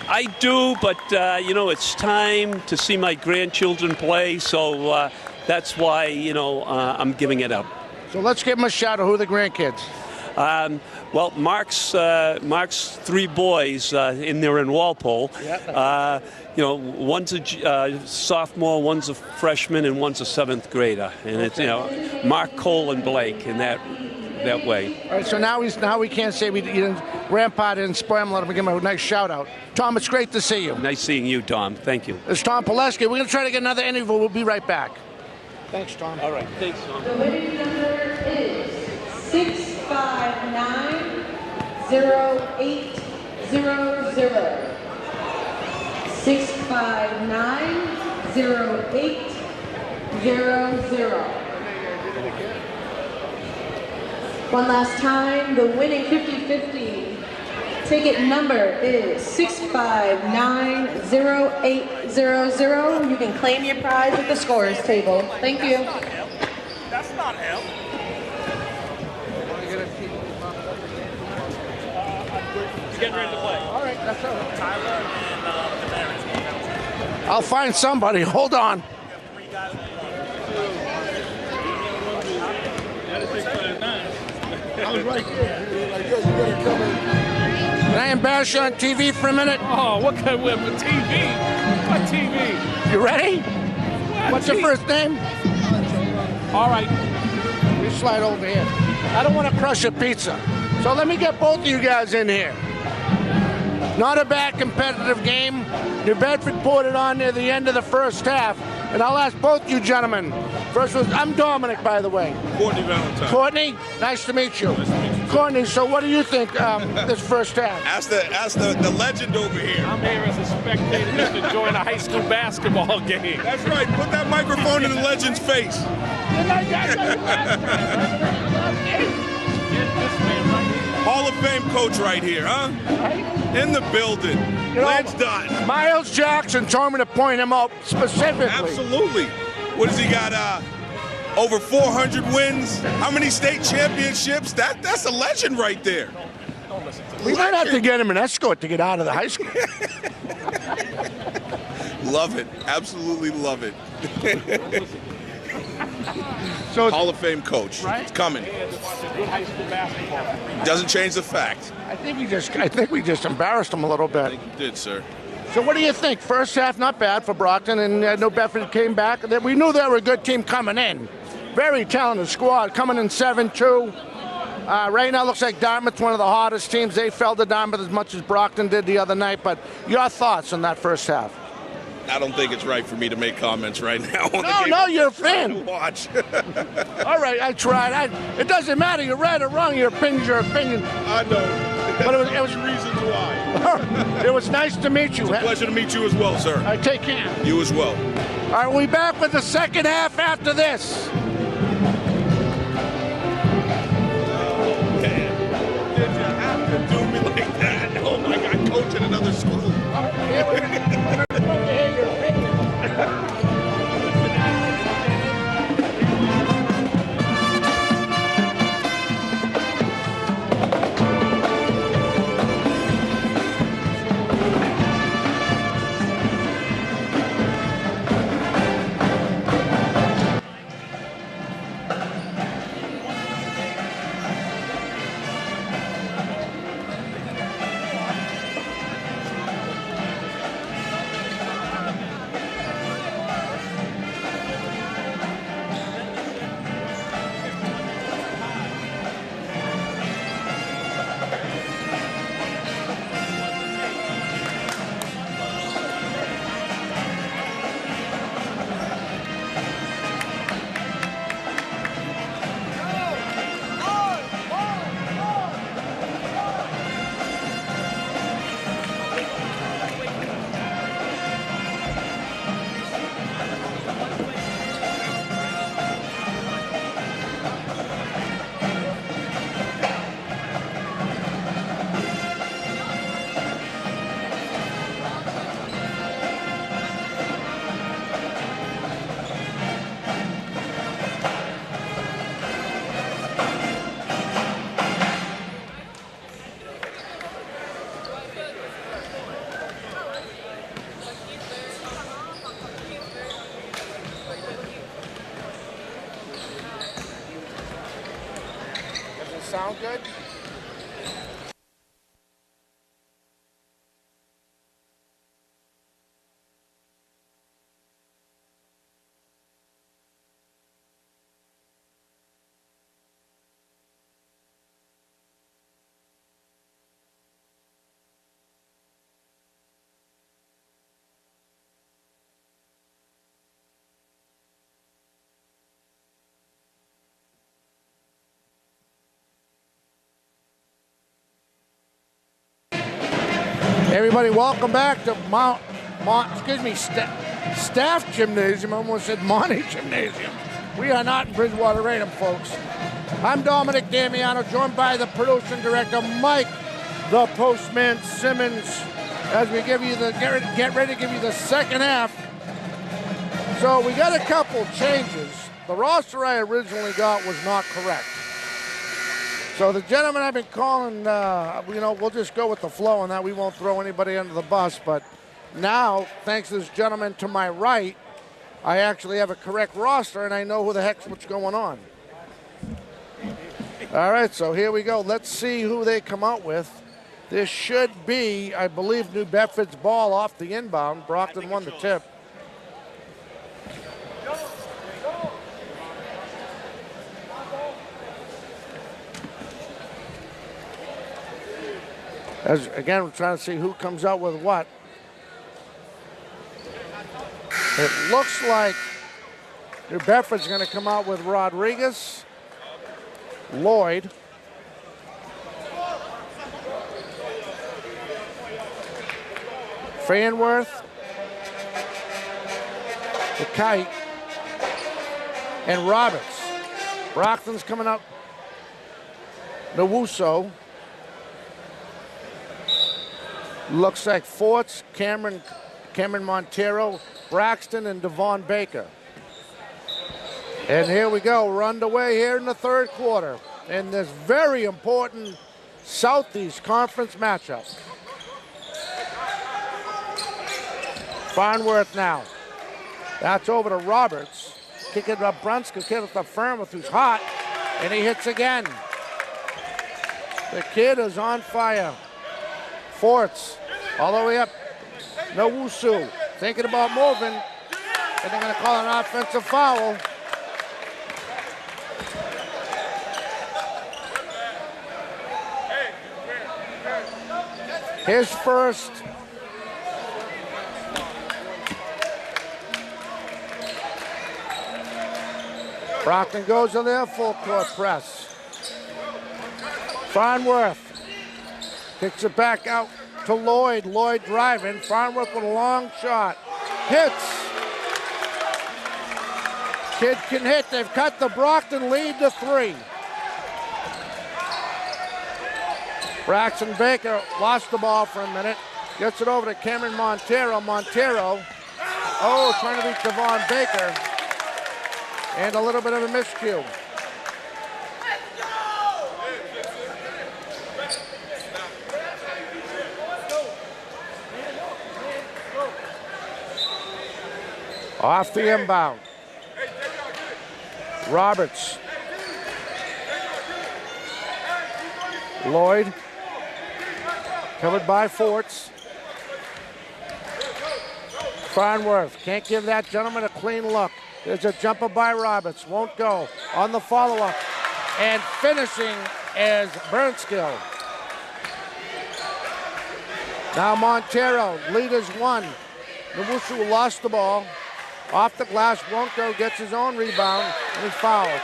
I do, but, you know, it's time to see my grandchildren play, so that's why, you know, I'm giving it up. So let's give them a shout out. Who are the grandkids? Well, Mark's three boys in there in Walpole. Yep. You know, one's a sophomore, one's a freshman, and one's a seventh grader. And it's, you know, Mark, Cole, and Blake in that way. All right, so now we can't say Grandpa didn't spoil him. Let him give him a nice shout out. Tom, it's great to see you. Nice seeing you, Tom. Thank you. It's Tom Pileski. We're going to try to get another interview. We'll be right back. Thanks, Tom. All right. Thanks, Tom. The winning number is 659-0800. 659-0800. One last time, the winning 50-50 ticket number is 659-0800. You can claim your prize at the scorer's table. Thank you. That's not him. He's getting ready to play. All right, that's all right. Tyler and Damaris. I'll find somebody. Hold on. Three guys on I was right there. Like, yo, you better come in. Can I embarrass you on TV for a minute? Oh, what kind of TV? What TV? You ready? What's your TV? first name? All right. You slide over here. I don't want to crush your pizza. So let me get both of you guys in here. Not a bad competitive game. New Bedford poured it on near the end of the first half. And I'll ask both you gentlemen. First was, I'm Dominic, by the way. Courtney Valentine. Courtney, nice to meet you. Nice to meet you. Courtney, so what do you think this first half? Ask the legend over here. I'm here as a spectator just enjoying a high school basketball game. That's right. Put that microphone in the legend's face. This man right here. Hall of Fame coach right here, huh? In the building. Lance Dotton. Miles Jackson told me to point him out specifically. Absolutely. What has he got? Over 400 wins. How many state championships? That's a legend right there. We might have to get him an escort to get out of the high school. Love it. Absolutely love it. So Hall of Fame coach. Right? It's coming. Doesn't change the fact. I think we just embarrassed him a little I bit. think you did, sir. So what do you think? First half not bad for Brockton, and New Bedford came back. We knew they were a good team coming in. Very talented squad, coming in 7-2. Right now, it looks like Dartmouth's one of the hardest teams. They fell to Dartmouth as much as Brockton did the other night. But your thoughts on that first half? I don't think it's right for me to make comments right now. No, you're a fan. Watch. All right, I tried. It doesn't matter. You're right or wrong. Your opinion's your opinion. I know. But it was reasons why. It was nice to meet you. It's a pleasure to meet you as well, sir. All right, take care. You as well. Are we back with the second half after this? Did you have to do me like that? Oh my God, coach at another school. Sound good? Everybody, welcome back to Staff Gymnasium. I almost said Monty Gymnasium. We are not in Bridgewater Raynham, folks. I'm Dominic Damiano, joined by the producer and director, Mike, the Postman Simmons, as we give you get ready to give you the second half. So we got a couple changes. The roster I originally got was not correct. So the gentleman I've been calling, we'll just go with the flow on that. We won't throw anybody under the bus. But now, thanks to this gentleman to my right, I actually have a correct roster, and I know who the heck's what's going on. All right, so here we go. Let's see who they come out with. This should be, I believe, New Bedford's ball off the inbound. Brockton won the tip. Again, we're trying to see who comes out with what. It looks like New Bedford's going to come out with Rodriguez, Lloyd, Fanworth, the Kite, and Roberts. Brockton's coming up, Nowuso, Looks like Forts, Cameron Montero, Braxton, and Devon Baker. And here we go. We're underway here in the third quarter in this very important Southeast Conference matchup. Farnworth now. That's over to Roberts. Kick it up Brunskill, kick it up Farnworth, who's hot, and he hits again. The kid is on fire. Forts all the way up. Nowusu thinking about moving, and they're going to call an offensive foul. His first. Brockton goes to their full court press. Farnworth kicks it back out to Lloyd. Lloyd driving. Farnworth with a long shot. Hits. Kid can hit. They've cut the Brockton lead to 3. Braxton Baker lost the ball for a minute. Gets it over to Cameron Montero. Montero, trying to beat Devon Baker. And a little bit of a miscue. Off the inbound. Roberts. Lloyd. Covered by Forts. Farnworth can't give that gentleman a clean look. There's a jumper by Roberts. Won't go. On the follow-up. And finishing is Burnskill. Now Montero. Lead is 1. Nowusu lost the ball. Off the glass. Won't go. Gets his own rebound. And he's fouled.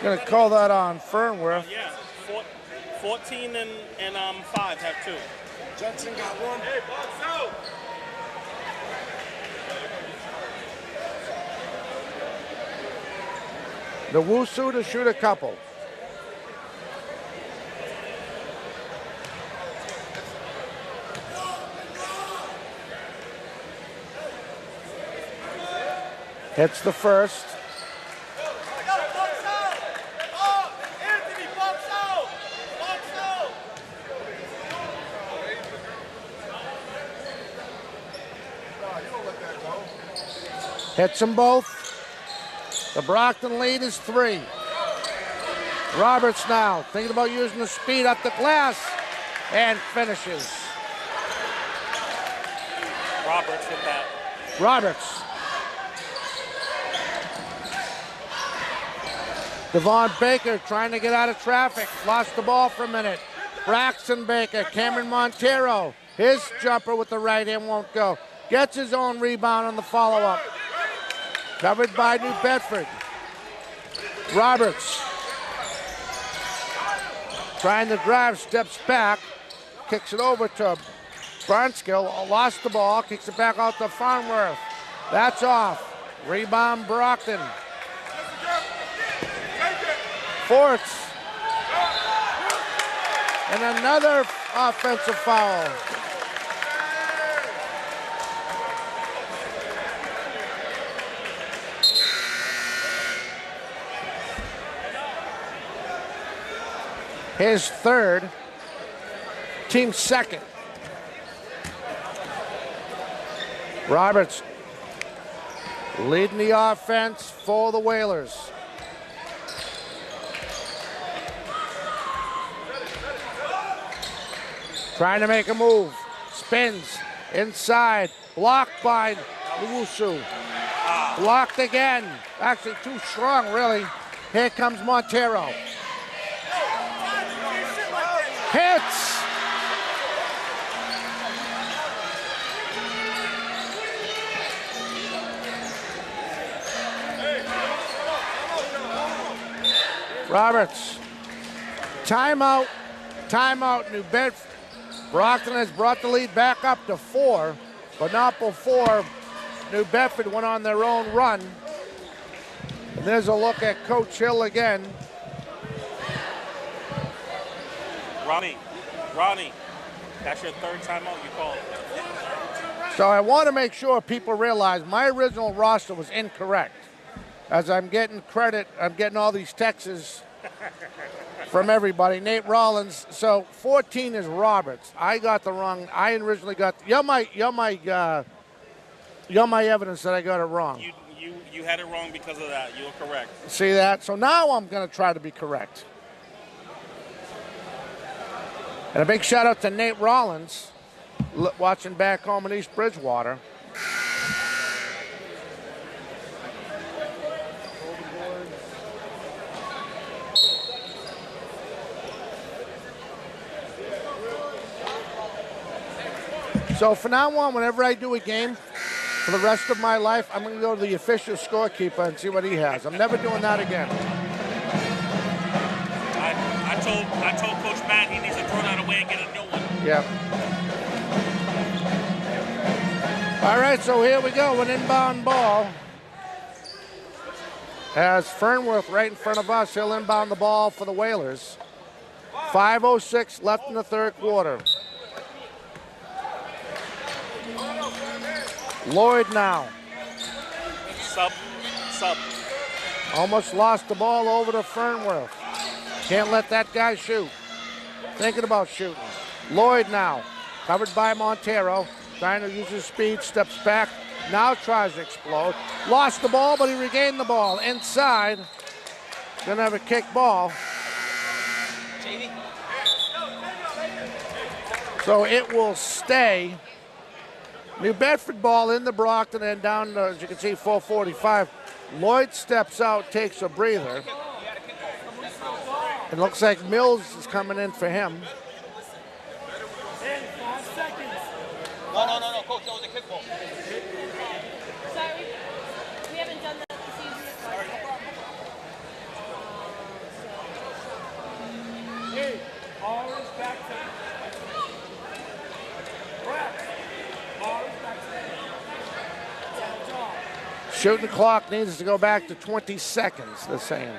Going to call that on Farnworth. Yeah, 14 and 5 have 2. Judson got 1. Hey, box out. Nowusu to shoot a couple. Hits the first. Hits them both. The Brockton lead is 3. Roberts now thinking about using the speed up the glass and finishes. Roberts with that. Roberts. Devon Baker trying to get out of traffic. Lost the ball for a minute. Braxton Baker, Cameron Montero. His jumper with the right hand won't go. Gets his own rebound on the follow-up. Covered by New Bedford. Roberts. Trying to drive, steps back. Kicks it over to Burnskill. Lost the ball. Kicks it back out to Farnworth. That's off. Rebound Brockton. Forts. And another offensive foul. His third, team second. Roberts leading the offense for the Whalers. Trying to make a move. Spins inside. Blocked by Nowusu. Blocked again. Actually too strong, really. Here comes Montero. Hits. Roberts. Timeout. Timeout, New Bedford. Brockton has brought the lead back up to 4, but not before New Bedford went on their own run. And there's a look at Coach Hill again. Ronnie, that's your third timeout you called. So I want to make sure people realize my original roster was incorrect. As I'm getting credit, I'm getting all these texts from everybody. Nate Rollins. So 14 is Roberts. I got the wrong. I originally got. You're my evidence that I got it wrong. You had it wrong because of that. You were correct. See that? So now I'm going to try to be correct. And a big shout out to Nate Rollins, watching back home in East Bridgewater. So from now on, whenever I do a game, for the rest of my life, I'm going to go to the official scorekeeper and see what he has. I'm never doing that again. I told Coach Matt he needs to throw that away and get a new one. Yeah. All right, so here we go, an inbound ball. As Fernworth right in front of us, he'll inbound the ball for the Whalers. 5:06 left in the third quarter. Lloyd now. Sub. Almost lost the ball over to Fernworth. Can't let that guy shoot. Thinking about shooting. Lloyd now. Covered by Montero. Trying to use his speed. Steps back. Now tries to explode. Lost the ball, but he regained the ball. Inside. Gonna have a kick ball. So it will stay. New Bedford ball in the Brockton and down, as you can see, 4:45. Lloyd steps out, takes a breather. It looks like Mills is coming in for him. No, Coach, that was a kickball. Sorry, we haven't done that this season. Hey, always back to Shooting clock needs to go back to 20 seconds, they're saying.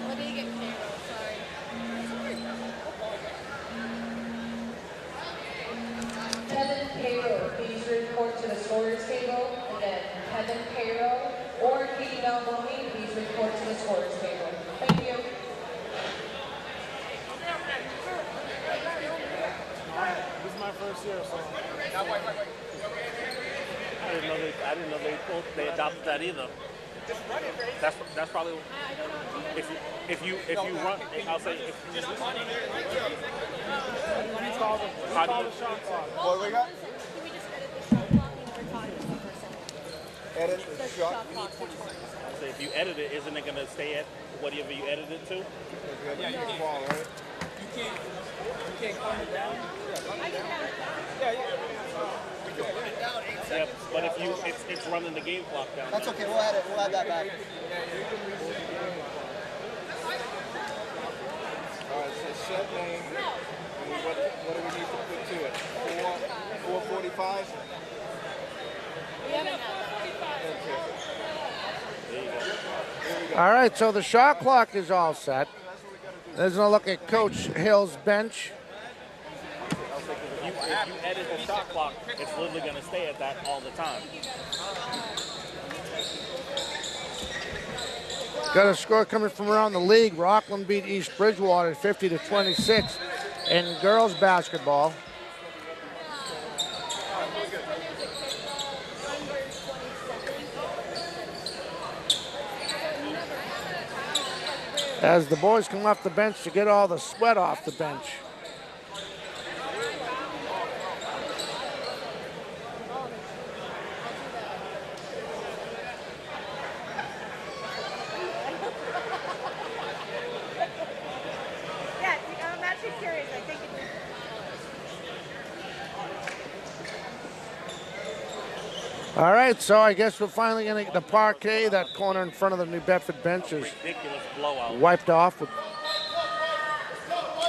What did he get Cairo? Sorry. Kevin Cairo, please report to the scorer's table. Again, Kevin Cairo or Katie Maloney, please report to the scorer's table. Thank you. This is my first year, so. I didn't know they adopted that either. That's probably if you run. I'll say if How do you shot clock? What do we got? Can we just edit the shot clock? We never talked about it. The shot clock. I'll say if you edit it, isn't it gonna stay at whatever you edit it to? Yeah, you can fall, right? You can't calm it down. Yeah, but if it's running the game clock down. That's okay. We'll add that back. All right, so set name. And what do we need to put to it? 4:45? We haven't had that. All right, so the shot clock is all set. There's a look at Coach Hill's bench. If you edit the shot clock, it's literally going to stay at that all the time. Got a score coming from around the league. Rockland beat East Bridgewater 50-26 in girls basketball. As the boys come off the bench to get all the sweat off the bench. Yeah, I'm actually curious. I think it's... All right, so I guess we're finally going to get the parquet, that corner in front of the New Bedford benches, Ridiculous blowout. wiped off.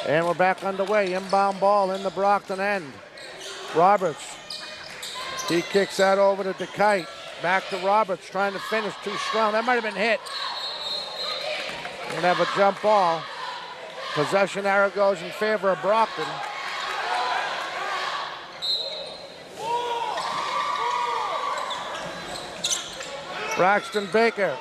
And we're back underway. Inbound ball in the Brockton end. Roberts. He kicks that over to DeKite. Back to Roberts, trying to finish, too strong. That might have been hit. Gonna have a jump ball. Possession arrow goes in favor of Brockton. Braxton Baker.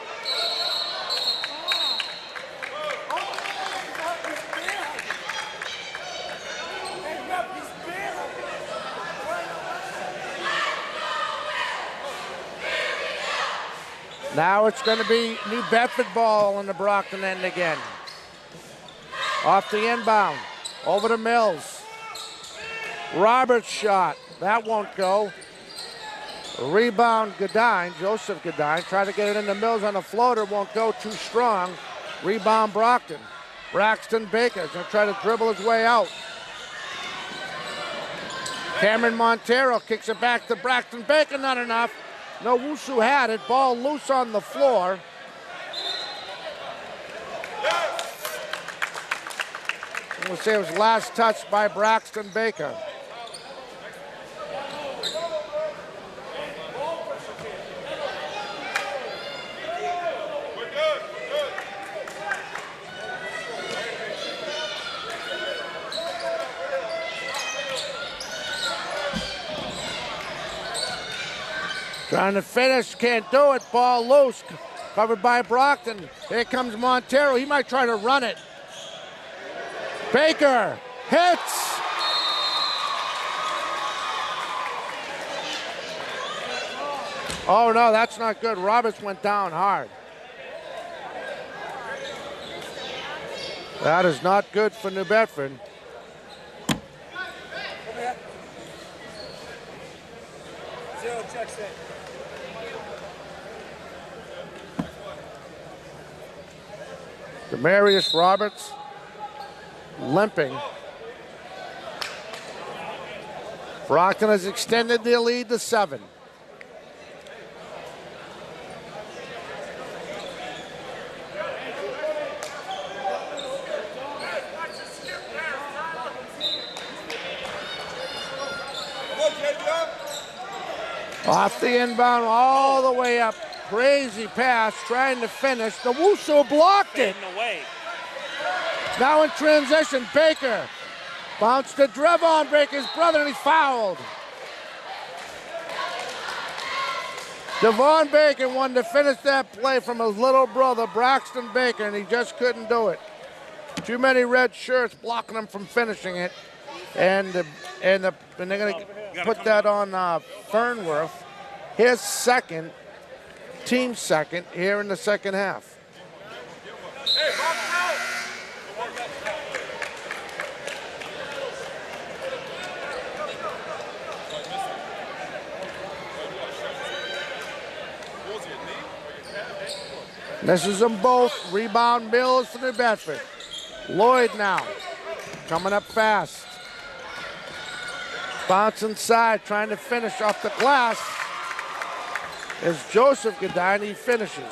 Now it's going to be New Bedford ball on the Brockton end again. Off the inbound, over to Mills. Roberts shot, that won't go. Rebound Godine, Joseph Godine, try to get it into Mills on the floater, won't go, too strong. Rebound Brockton. Braxton Baker's gonna try to dribble his way out. Cameron Montero kicks it back to Braxton Baker, not enough. Nowusu had it, ball loose on the floor. We'll say it was last touched by Braxton Baker. Trying to finish, can't do it. Ball loose, covered by Brockton. Here comes Montero. He might try to run it. Baker hits. Oh no, that's not good. Roberts went down hard. That is not good for New Bedford. Zero checks in. Demarius Roberts limping. Brockton has extended their lead to 7. Off the inbound, all the way up. Crazy pass, trying to finish. Nowusu blocked it. Now in transition, Baker. Bounced to Drevon Baker's brother, and he fouled. Devon Baker wanted to finish that play from his little brother, Braxton Baker, and he just couldn't do it. Too many red shirts blocking him from finishing it. And they're going to put that on Fernworth. His second, team second, here in the second half. Misses them both. Rebound Mills for New Bedford. Lloyd now coming up fast. Bounce inside, trying to finish off the glass. Is Joseph Godine, he finishes.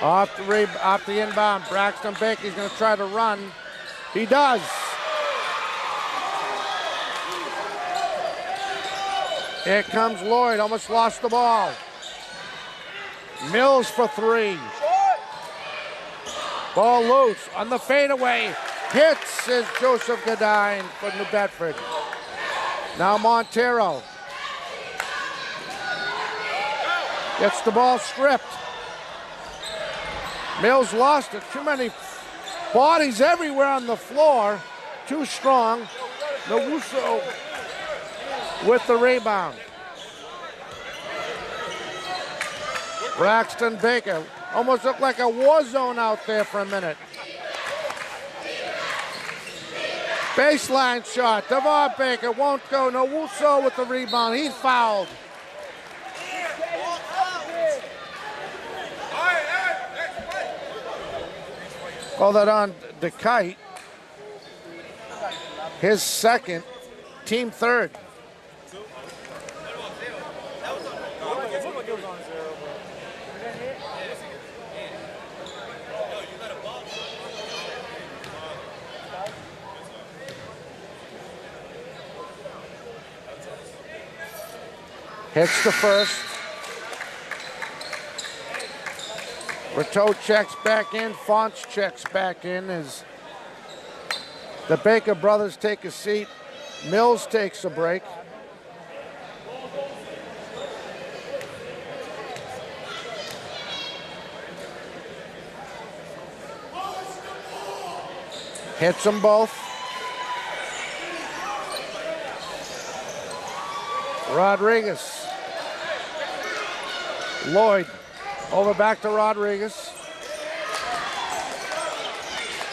Off the inbound, Braxton Baker's going to try to run. He does. Here comes Lloyd, almost lost the ball. Mills for 3. Ball loose on the fadeaway. Hits is Joseph Godine for New Bedford. Now Montero gets the ball stripped. Mills lost it. Too many bodies everywhere on the floor. Too strong. Nowusu with the rebound. Braxton Baker. Almost looked like a war zone out there for a minute. Baseline shot. Devon Baker won't go. Nowusu with the rebound. He's fouled. Call that on DeKite. His second, team third. Hits the first. Rateau checks back in. Fonts checks back in as the Baker brothers take a seat. Mills takes a break. Hits them both. Rodriguez. Lloyd. Over back to Rodriguez.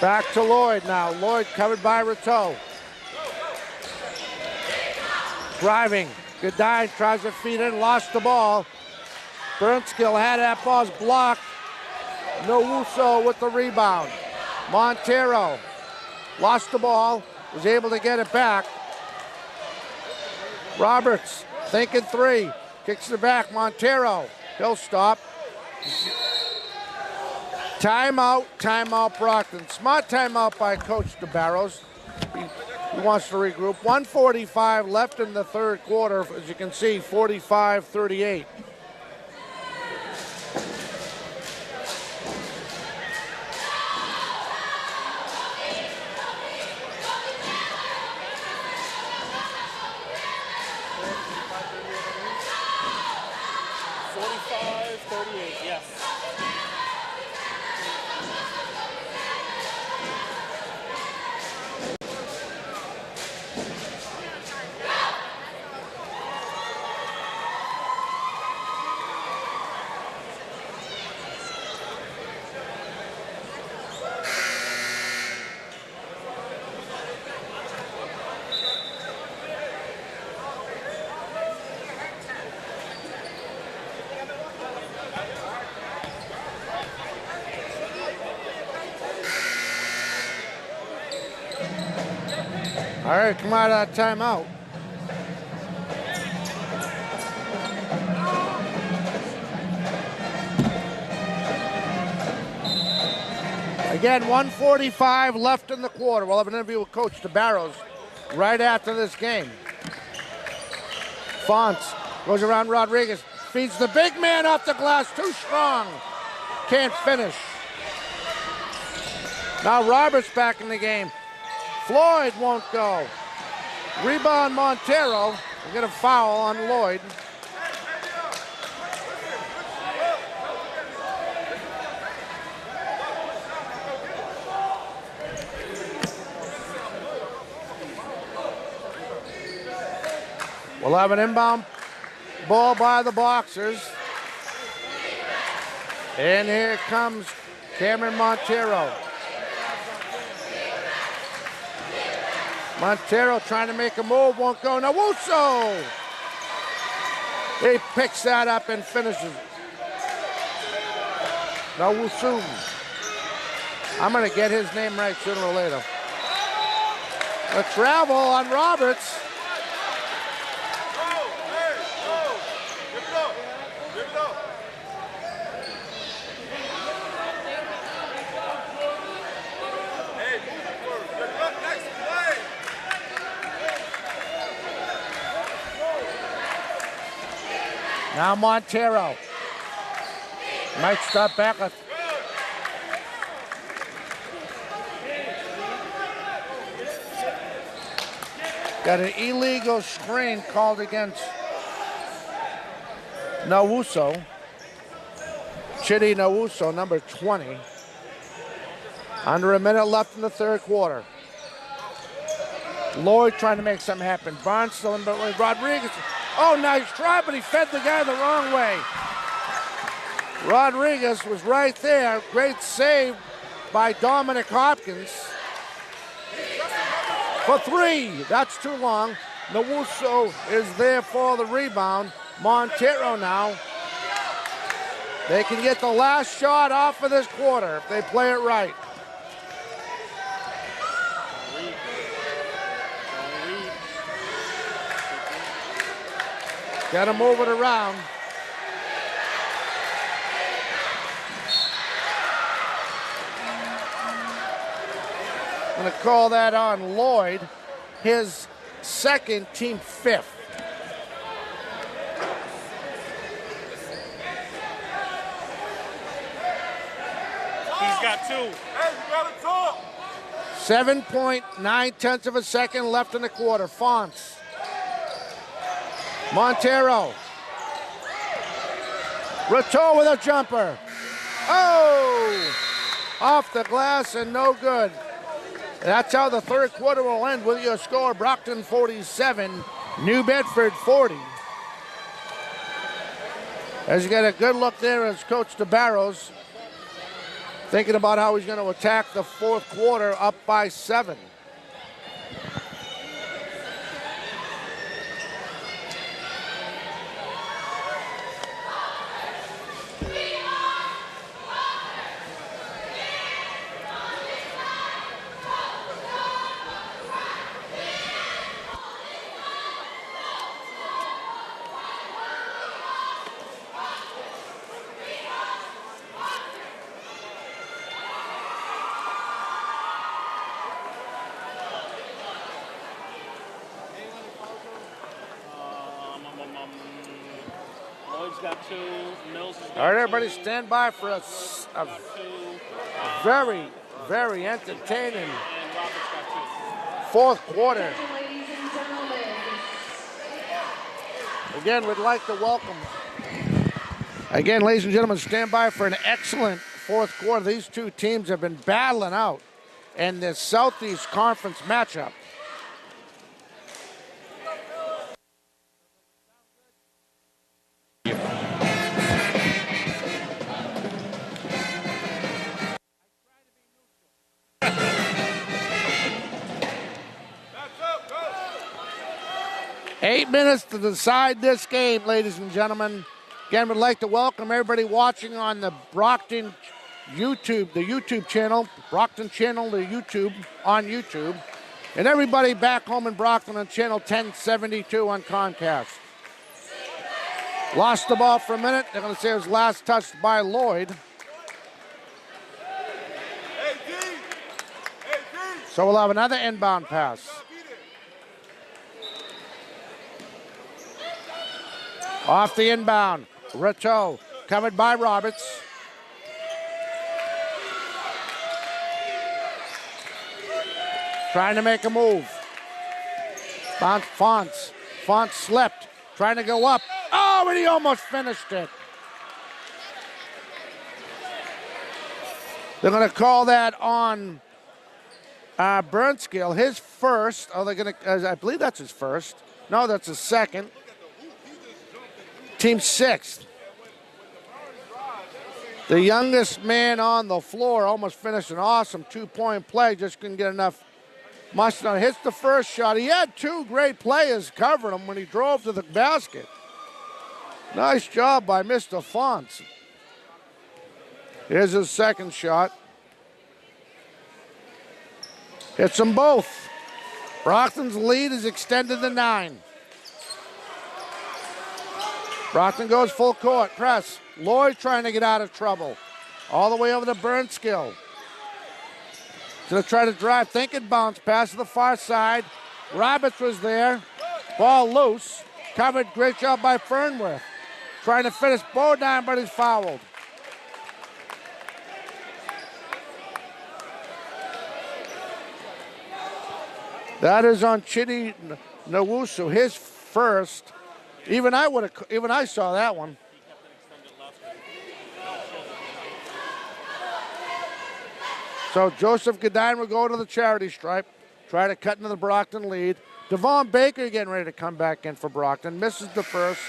Back to Lloyd now. Lloyd covered by Rateau. Driving. Goodine tries to feed in, lost the ball. Burnskill had that ball blocked. Nowuso with the rebound. Montero lost the ball, was able to get it back. Roberts thinking three, kicks it back. Montero, he'll stop. Timeout, Brockton. Smart timeout by Coach DeBarros. He wants to regroup. 1:45 left in the third quarter. As you can see, 45-38. All right, come out of that timeout. Again, 1:45 left in the quarter. We'll have an interview with Coach DeBarros right after this game. Fonts goes around Rodriguez, feeds the big man off the glass, too strong. Can't finish. Now Roberts back in the game. Floyd won't go. Rebound Montero. We get a foul on Lloyd. We'll have an inbound ball by the Boxers. And here comes Cameron Montero. Montero trying to make a move, won't go. Nowuso! He picks that up and finishes. Nowuso. I'm going to get his name right sooner or later. A travel on Roberts. Now Montero might start back. Got an illegal screen called against Nowuso. Chidi Nowuso, number 20. Under a minute left in the third quarter. Lloyd trying to make something happen. Barnes still in, but Rodriguez. Oh, nice try, but he fed the guy the wrong way. Rodriguez was right there. Great save by Dominic Hopkins. For three, that's too long. Nowuso is there for the rebound. Montero now. They can get the last shot off of this quarter if they play it right. Got to move it around. I'm going to call that on Lloyd, his second, team fifth. He's got 2. Hey, you gotta talk. 7.9 of a second left in the quarter. Fonts. Montero. Rateau with a jumper. Oh! Off the glass and no good. That's how the third quarter will end with your score. Brockton 47, New Bedford 40. As you get a good look there as Coach DeBarros thinking about how he's going to attack the fourth quarter up by 7. Lloyd's got 2. Mills has got 2. All right, everybody stand by for a very, very entertaining And Robert's got 2. fourth quarter. Ladies and gentlemen, Again, we'd like to welcome. Again, ladies and gentlemen, stand by for an excellent fourth quarter. These two teams have been battling out in this Southeast Conference matchup. That's up, go. 8 minutes to decide this game, ladies and gentlemen. Again, we'd like to welcome everybody watching on the Brockton YouTube, the YouTube channel, Brockton Channel, the YouTube, on YouTube, and everybody back home in Brockton on channel 1072 on Comcast. Lost the ball for a minute. They're going to say it was last touched by Lloyd. Hey, D. Hey, D. So we'll have another inbound pass. Off the inbound, Rateau, covered by Roberts. Trying to make a move. Fonts slipped, trying to go up. Oh, and he almost finished it. They're going to call that on Burnskill, his first. Oh, they're going to, I believe that's his first. No, that's his second. Team 6th. The youngest man on the floor almost finished an awesome 2-point play, just couldn't get enough mustard on it. Hits the first shot. He had 2 great players covering him when he drove to the basket. Nice job by Mr. Fonts. Here's his second shot. Hits them both. Brockton's lead is extended to 9. Brockton goes full court, press. Lloyd trying to get out of trouble. All the way over to Burnskill. Gonna try to drive, thinking bounce pass to the far side. Roberts was there. Ball loose. Covered, great job by Fernworth. Trying to finish Bodine, but he's fouled. That is on Chidi Nwusu, his first. Even I saw that one. So Joseph Godine will go to the charity stripe, try to cut into the Brockton lead. Devon Baker getting ready to come back in for Brockton, misses the first.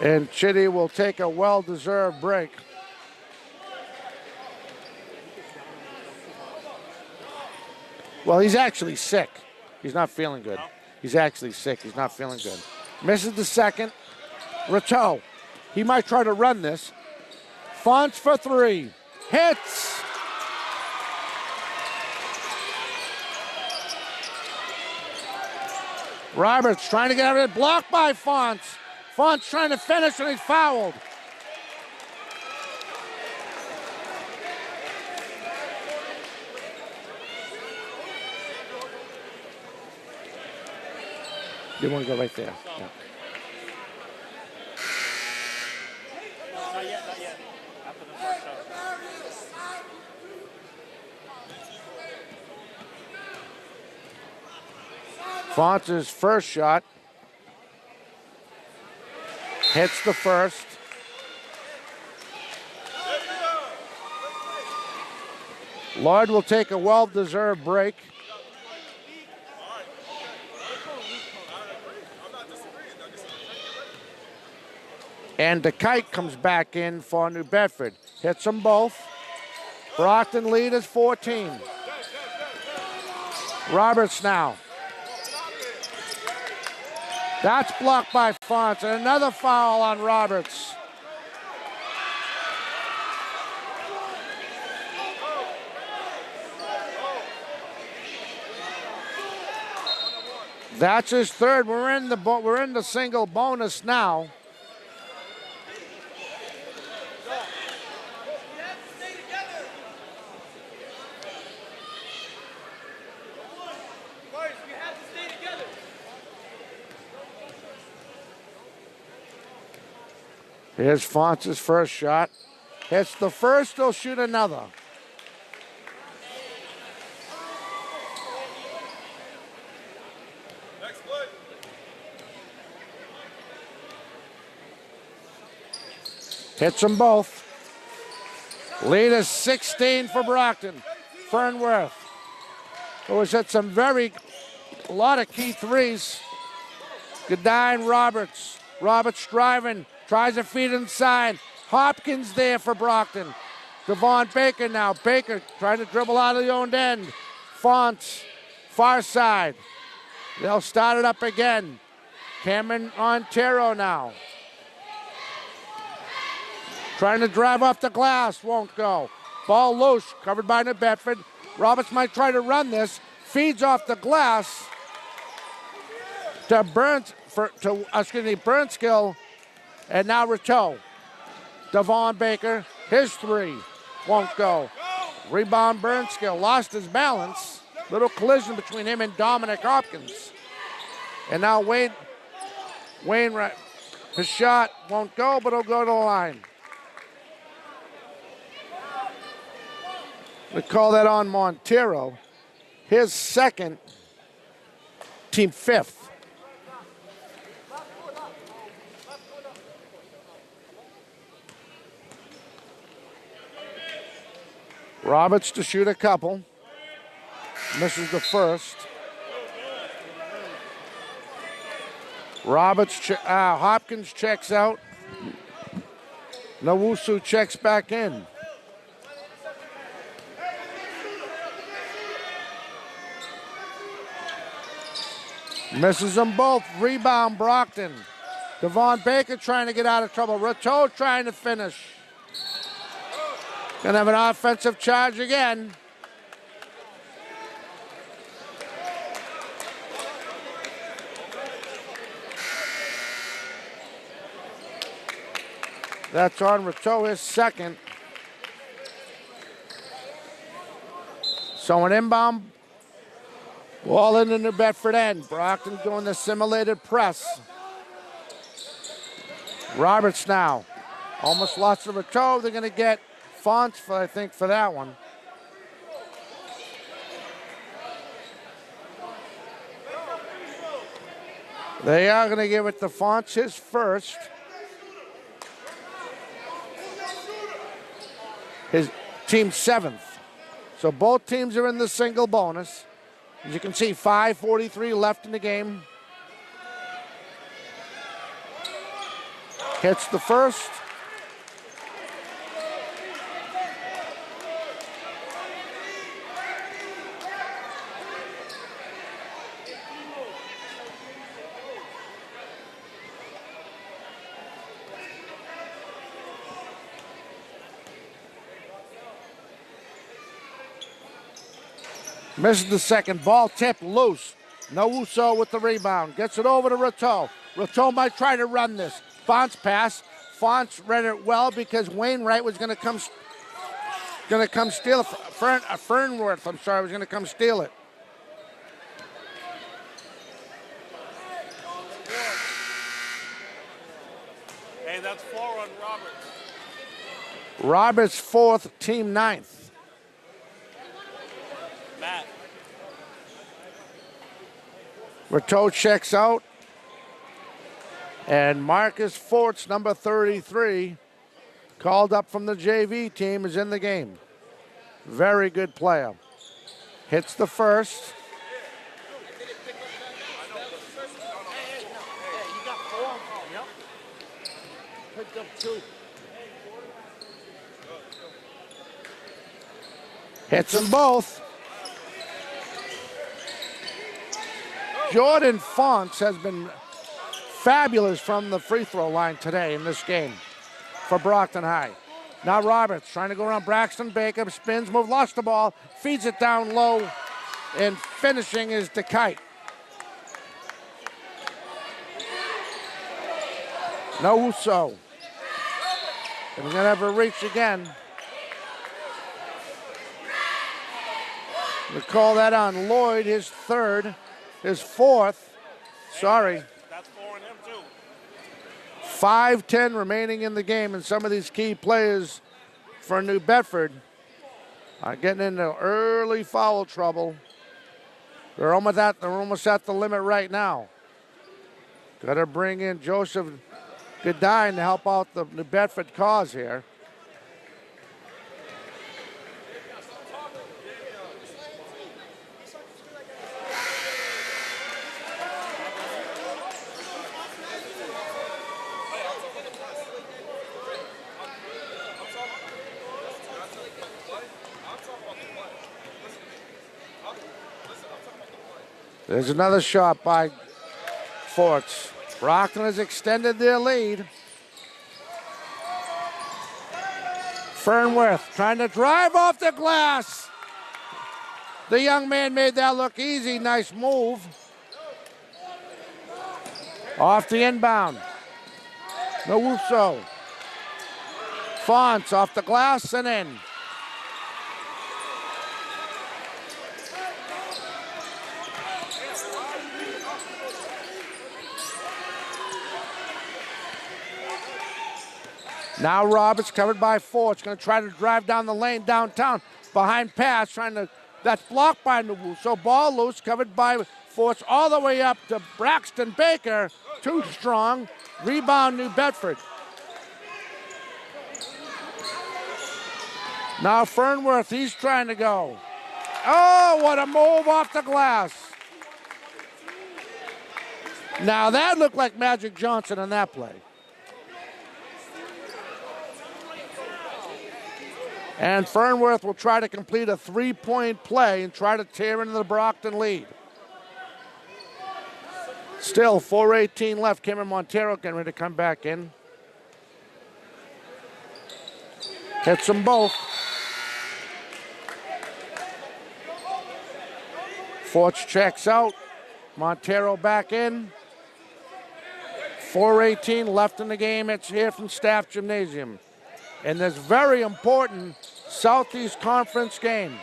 And Chitty will take a well-deserved break. Well, he's actually sick. He's not feeling good. He's actually sick. He's not feeling good. Misses the second. Rateau. He might try to run this. Fonts for 3. Hits. Roberts trying to get out of it. Blocked by Fonts. Fonts trying to finish and he's fouled. You want to go right there. Yeah. Fonz's first shot. Hits the first. Lloyd will take a well-deserved break. And the kite comes back in for New Bedford. Hits them both. Brockton lead is 14. Roberts now. That's blocked by Fonz. And another foul on Roberts. That's his third. We're in the single bonus now. Here's Fonz's first shot. Hits the first, he'll shoot another. Next play. Hits them both. Lead is 16 for Brockton. Fernworth, who has hit a lot of key threes. Godine Roberts. Roberts driving. Tries to feed inside. Hopkins there for Brockton. Devon Baker now. Baker trying to dribble out of the own end. Fonz, far side. They'll start it up again. Cameron Ontero now. Trying to drive off the glass. Won't go. Ball loose. Covered by New Bedford. Roberts might try to run this. Feeds off the glass to Burnskill. And now Rateau. Devon Baker, his three. Won't go. Rebound Burnskill. Lost his balance. Little collision between him and Dominic Hopkins. And now Wainwright. His shot won't go, but he'll go to the line. We call that on Montero. His second, team fifth. Roberts to shoot a couple. Misses the first. Hopkins checks out. Nowusu checks back in. Misses them both. Rebound Brockton. Devon Baker trying to get out of trouble. Rateau trying to finish. Gonna have an offensive charge again. That's on Rateau, his second. So an inbound ball in the New Bedford end. Brockton doing the simulated press. Roberts now. Almost lost to Rateau. They're gonna get Fonz, for that one. They are going to give it to Fonz, his first. His team seventh. So both teams are in the single bonus. As you can see, 5:43 left in the game. Hits the first. Misses the second. Ball tipped loose. Nowusu with the rebound. Gets it over to Rateau. Rateau might try to run this. Fonz pass. Fonz read it well because Wainwright was going to come steal it. Fernworth, was going to come steal it. Hey, that's 4 on Roberts. Roberts fourth, team ninth. Matt. Rateau checks out. And Marcus Forts, number 33, called up from the JV team, is in the game. Very good player. Hits the first. Hits them both. Jordan Fonts has been fabulous from the free throw line today in this game for Brockton High. Now Roberts trying to go around Braxton Baker, spins, move, lost the ball, feeds it down low, and finishing is DeKite. No Uso. And we're going to have a reach again. We call that on Lloyd, his fourth. Sorry. That's 4 on him too. 5:10 remaining in the game, and some of these key players for New Bedford are getting into early foul trouble. They're almost at the limit right now. Got to bring in Joseph Godine to help out the New Bedford cause here. There's another shot by Forts. Brockton has extended their lead. Fernworth trying to drive off the glass. The young man made that look easy. Nice move. Off the inbound. Nowuso. Fonts off the glass and in. Now Roberts covered by Forts, going to try to drive down the lane downtown. Behind pass, that's blocked by Nowuso. Ball loose, covered by Forts all the way up to Braxton Baker. Too strong. Rebound New Bedford. Now Fernworth, he's trying to go. Oh, what a move off the glass. Now that looked like Magic Johnson in that play. And Fernworth will try to complete a three-point play and try to tear into the Brockton lead. Still 4:18 left. Cameron Montero getting ready to come back in. Hits them both. Forts checks out. Montero back in. 4:18 left in the game. It's here from Staff Gymnasium. In this very important Southeast Conference game.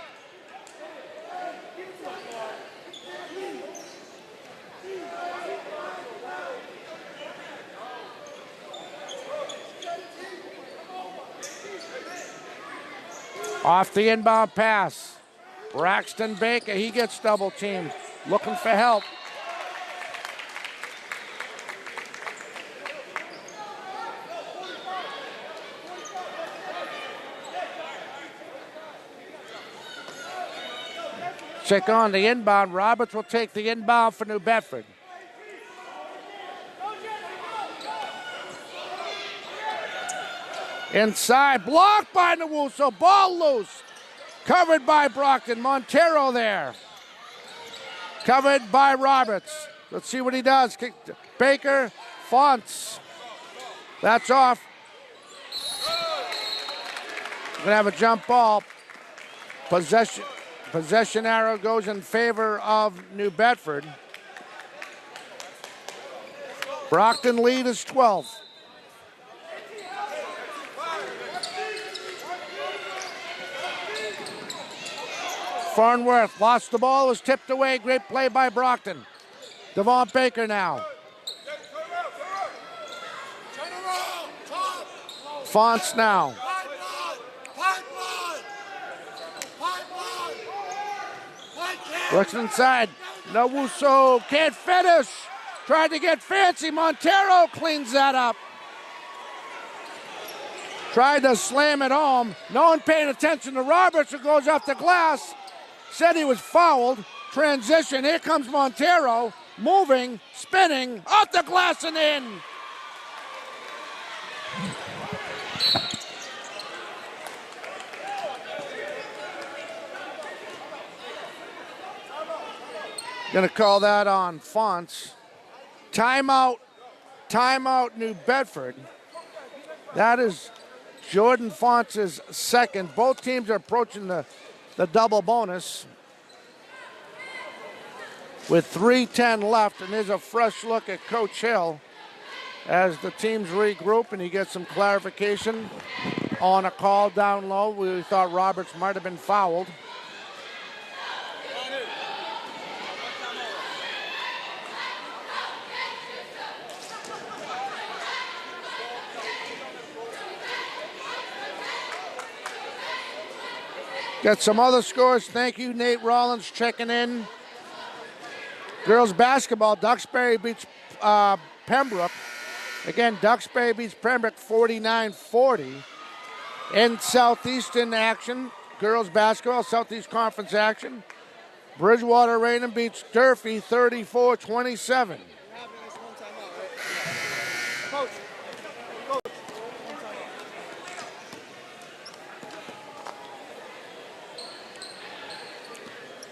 Off the inbound pass. Braxton Baker, he gets double teamed, looking for help. Check on the inbound. Roberts will take the inbound for New Bedford. Inside, blocked by Nowuso. Ball loose. Covered by Brockton. Montero there. Covered by Roberts. Let's see what he does. Baker, Fonts. That's off. We're going to have a jump ball. Possession arrow goes in favor of New Bedford. Brockton lead is 12. Farnworth lost the ball, was tipped away. Great play by Brockton. Devon Baker now. Fonts now. Looks inside. Nowuso can't finish. Tried to get fancy. Montero cleans that up. Tried to slam it home. No one paying attention to Roberts, who goes off the glass. Said he was fouled. Transition. Here comes Montero. Moving, spinning, off the glass and in. Gonna call that on Fonts. Timeout, New Bedford. That is Jordan Fonts' second. Both teams are approaching the double bonus with 3:10 left, and there's a fresh look at Coach Hill as the teams regroup and he gets some clarification on a call down low. We thought Roberts might have been fouled. Got some other scores. Thank you, Nate Rollins, checking in. Girls basketball, Duxbury beats Pembroke. Again, Duxbury beats Pembroke 49-40. In Southeastern action, girls basketball, Southeast Conference action. Bridgewater Raynham beats Durfee 34-27. Coach.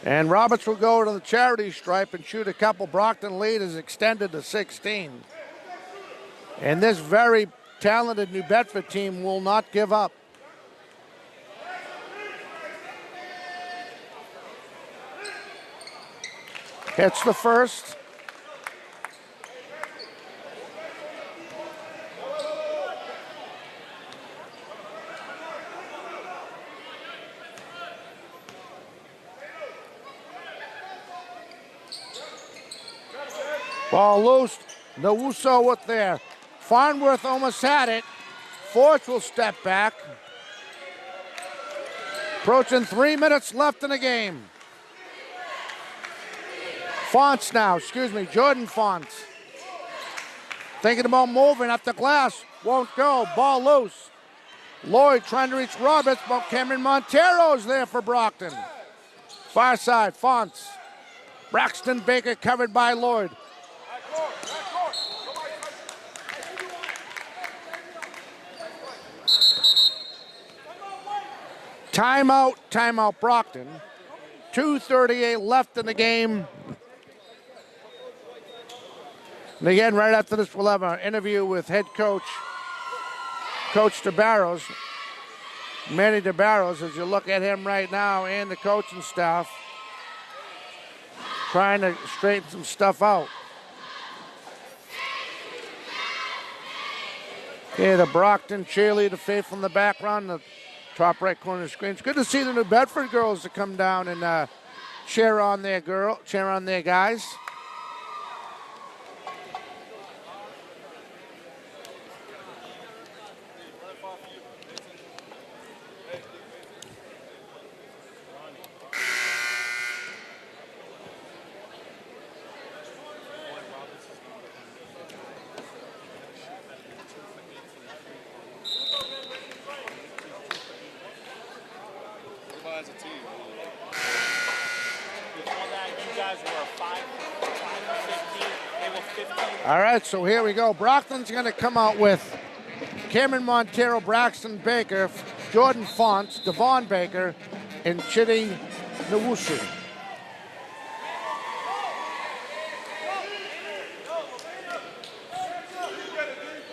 And Roberts will go to the charity stripe and shoot a couple. Brockton lead is extended to 16. And this very talented New Bedford team will not give up. Hits the first. Ball loose. Nowuso with there. Farnworth almost had it. Forge will step back. Approaching 3 minutes left in the game. Fonts now, Jordan Fonts. Thinking about moving up the glass. Won't go. Ball loose. Lloyd trying to reach Roberts, but Cameron Montero's there for Brockton. Far side, Fonts. Braxton Baker covered by Lloyd. Timeout Brockton. 2:38 left in the game. And again, right after this, we'll have an interview with head coach, Coach DeBarros, Manny DeBarros, as you look at him right now and the coaching staff, trying to straighten some stuff out. Okay, the Brockton cheerleader faithful in the background, the top right corner of the screen. It's good to see the New Bedford girls to come down and cheer on their guys. All right, so here we go. Brockton's going to come out with Cameron Montero, Braxton Baker, Jordan Fonts, Devon Baker, and Chidi Nowusu.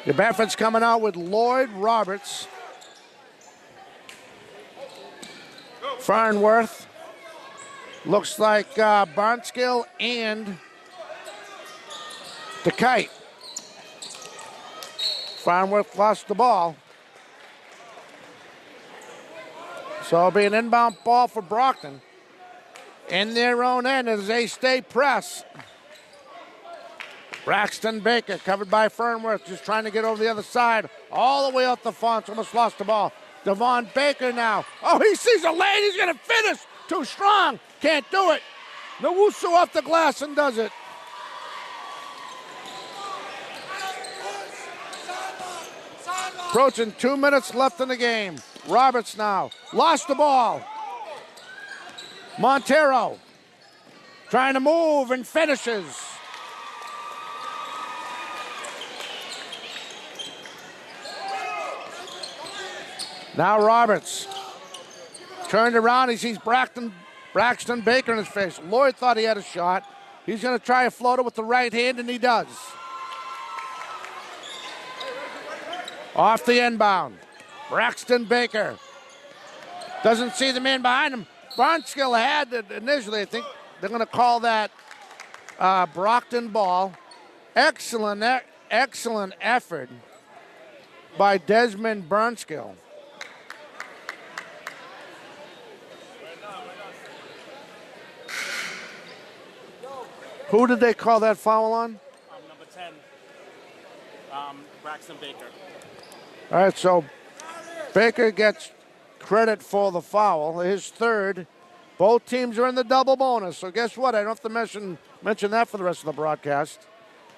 The Bedford's coming out with Lloyd Roberts, Farnworth, looks like Barnskill and the Kite. Farnworth lost the ball. So it'll be an inbound ball for Brockton. In their own end as they stay press. Braxton Baker covered by Farnworth, just trying to get over the other side. All the way up the Fonts, almost lost the ball. Devon Baker now. Oh, he sees a lane, he's gonna finish. Too strong, can't do it. Nowusu off the glass and does it. Approaching 2 minutes left in the game. Roberts now lost the ball. Montero trying to move and finishes. Now Roberts turned around. He sees Braxton Baker in his face. Lloyd thought he had a shot. He's going to try a floater with the right hand, and he does. Off the inbound. Braxton Baker doesn't see the man behind him. Barnskill had it initially. I think they're going to call that Brockton ball. Excellent effort by Desmond Barnskill. Who did they call that foul on? Number 10, Braxton Baker. All right, so Baker gets credit for the foul, his third. Both teams are in the double bonus, so guess what? I don't have to mention that for the rest of the broadcast.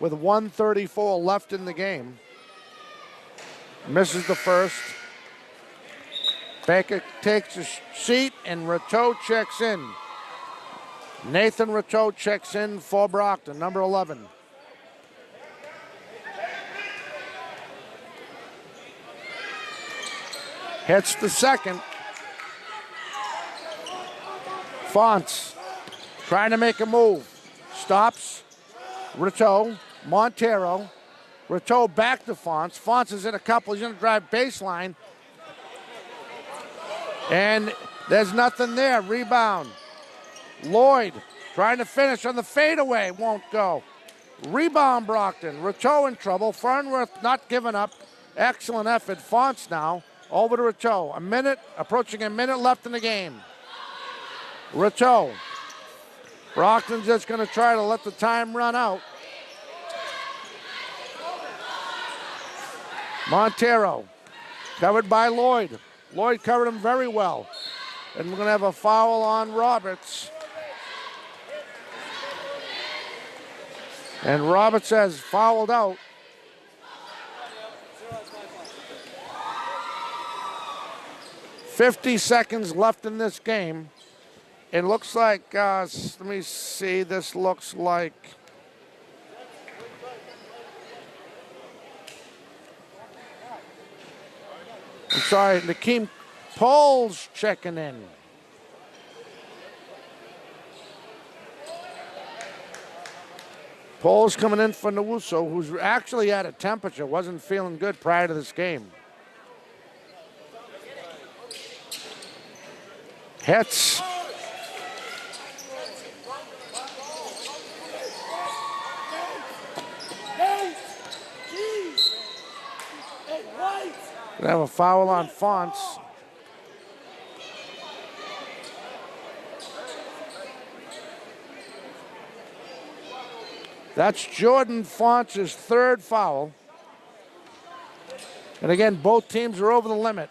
With 1:34 left in the game. Misses the first. Baker takes a seat, and Rateau checks in. Nathan Rateau checks in for Brockton, number 11. Hits the second. Fonts trying to make a move. Stops. Rateau, Montero. Rateau back to Fonts. Fonts is in a couple. He's going to drive baseline. And there's nothing there. Rebound. Lloyd trying to finish on the fadeaway. Won't go. Rebound Brockton. Rateau in trouble. Farnworth not giving up. Excellent effort. Fonts now. Over to Rateau. Approaching a minute left in the game. Rateau. Brockton's just going to try to let the time run out. Montero. Covered by Lloyd. Lloyd covered him very well. And we're going to have a foul on Roberts. And Roberts has fouled out. .50 seconds left in this game. It looks like, let me see, this looks like I'm sorry, Nakeem Poles checking in. Poles coming in for Nowusu, who's actually at a temperature, wasn't feeling good prior to this game. Hits. Gonna have a foul on Fonts. That's Jordan Fonts' third foul. And again, both teams are over the limit.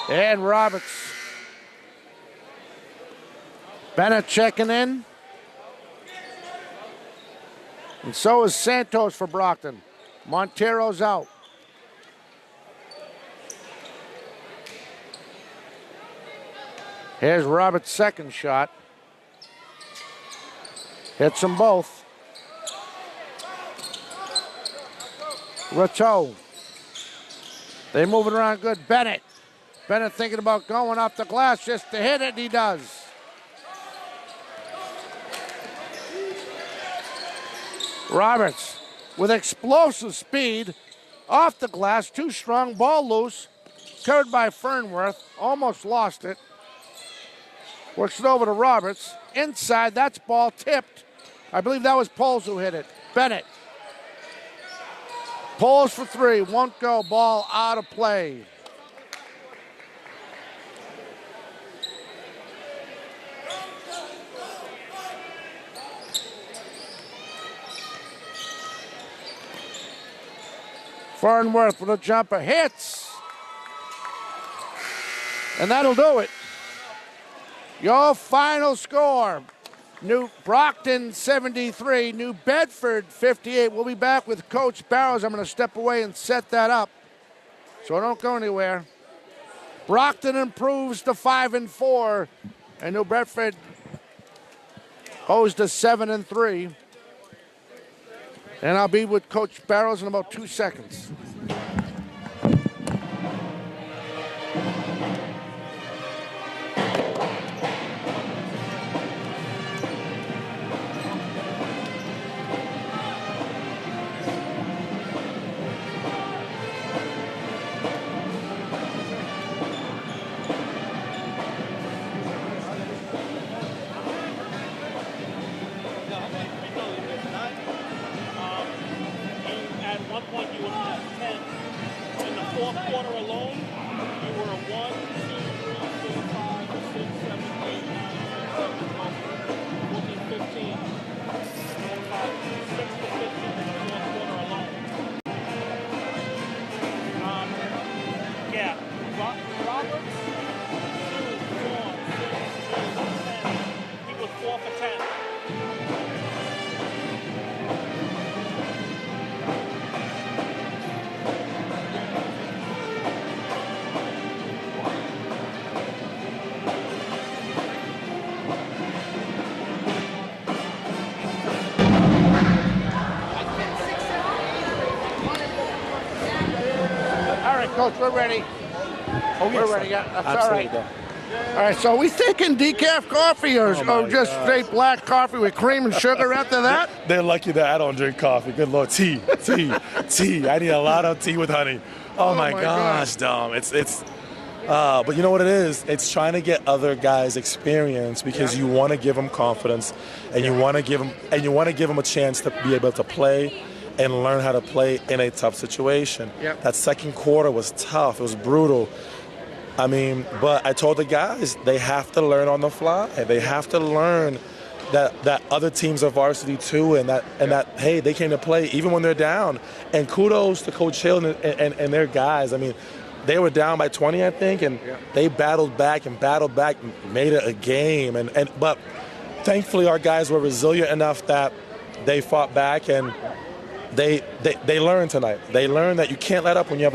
And Roberts. Bennett checking in. And so is Santos for Brockton. Montero's out. Here's Roberts' second shot. Hits them both. Rateau. They move it around good. Bennett. Bennett thinking about going off the glass just to hit it. He does. Roberts with explosive speed off the glass. Too strong. Ball loose. Covered by Farnworth. Almost lost it. Works it over to Roberts. Inside. That's ball tipped. I believe that was Poles who hit it. Bennett. Poles for three. Won't go. Ball out of play. Farnworth with a jumper. Hits. And that'll do it. Your final score. New Brockton 73, New Bedford 58. We'll be back with Coach Barrows. I'm going to step away and set that up. So don't go anywhere. Brockton improves to 5-4, and New Bedford goes to 7-3. And I'll be with Coach Barrows in about 2 seconds. Coach, we're ready. Oh, we're ready. Yeah, that's absolutely. all right. All right, so we thinking decaf coffee or just straight black coffee with cream and sugar after that? They're lucky that I don't drink coffee. Good Lord, tea. I need a lot of tea with honey. Oh my gosh, Dom. But you know what it is? It's trying to get other guys experience because you want to give them confidence, and you want to give them a chance to be able to play and learn how to play in a tough situation. Yep. That second quarter was tough. It was brutal. I mean, but I told the guys they have to learn on the fly. They have to learn that other teams are varsity too, and that hey, they came to play even when they're down. And kudos to Coach Hill and their guys. I mean, they were down by 20, I think, and they battled back and made it a game. But thankfully, our guys were resilient enough that they fought back and. They learned tonight. They learned that you can't let up when you have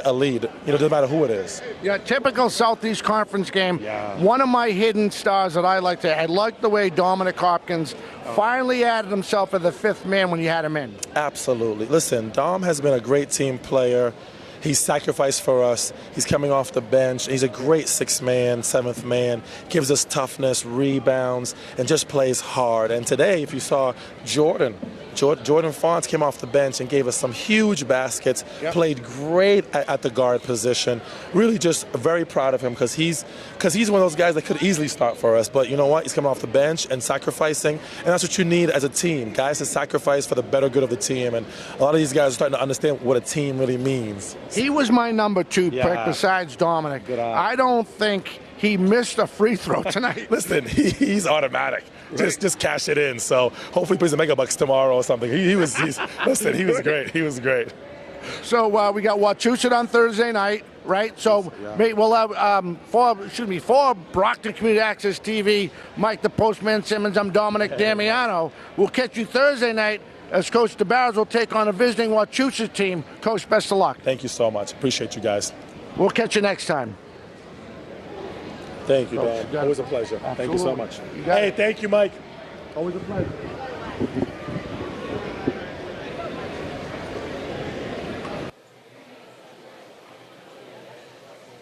a lead. You know, doesn't matter who it is. Yeah, typical Southeast Conference game. Yeah. One of my hidden stars that I like the way Dominic Hopkins finally added himself as the fifth man when you had him in. Absolutely. Listen, Dom has been a great team player. He's sacrificed for us. He's coming off the bench. He's a great sixth man, seventh man, gives us toughness, rebounds, and just plays hard. And today, if you saw Jordan Fonts came off the bench and gave us some huge baskets, played great at the guard position. Really just very proud of him because he's one of those guys that could easily start for us. But you know what? He's coming off the bench and sacrificing, and that's what you need as a team. Guys to sacrifice for the better good of the team. And a lot of these guys are starting to understand what a team really means. He was my number 2 pick besides Dominic. I don't think he missed a free throw tonight. Listen, he's automatic. Just cash it in. So hopefully he plays the mega bucks tomorrow or something. He was great. He was great. So we got Wachusett on Thursday night, right? So we'll have for Brockton Community Access TV, Mike the Postman Simmons. I'm Dominic Damiano. We'll catch you Thursday night as Coach DeBarros will take on a visiting Wachusett team. Coach, best of luck. Thank you so much. Appreciate you guys. We'll catch you next time. Thank you, Dan. Always a pleasure. Absolutely. Thank you so much. Hey, thank you, Mike. Always a pleasure.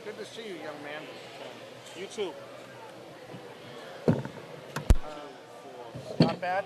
Good to see you, young man. You too. Not bad.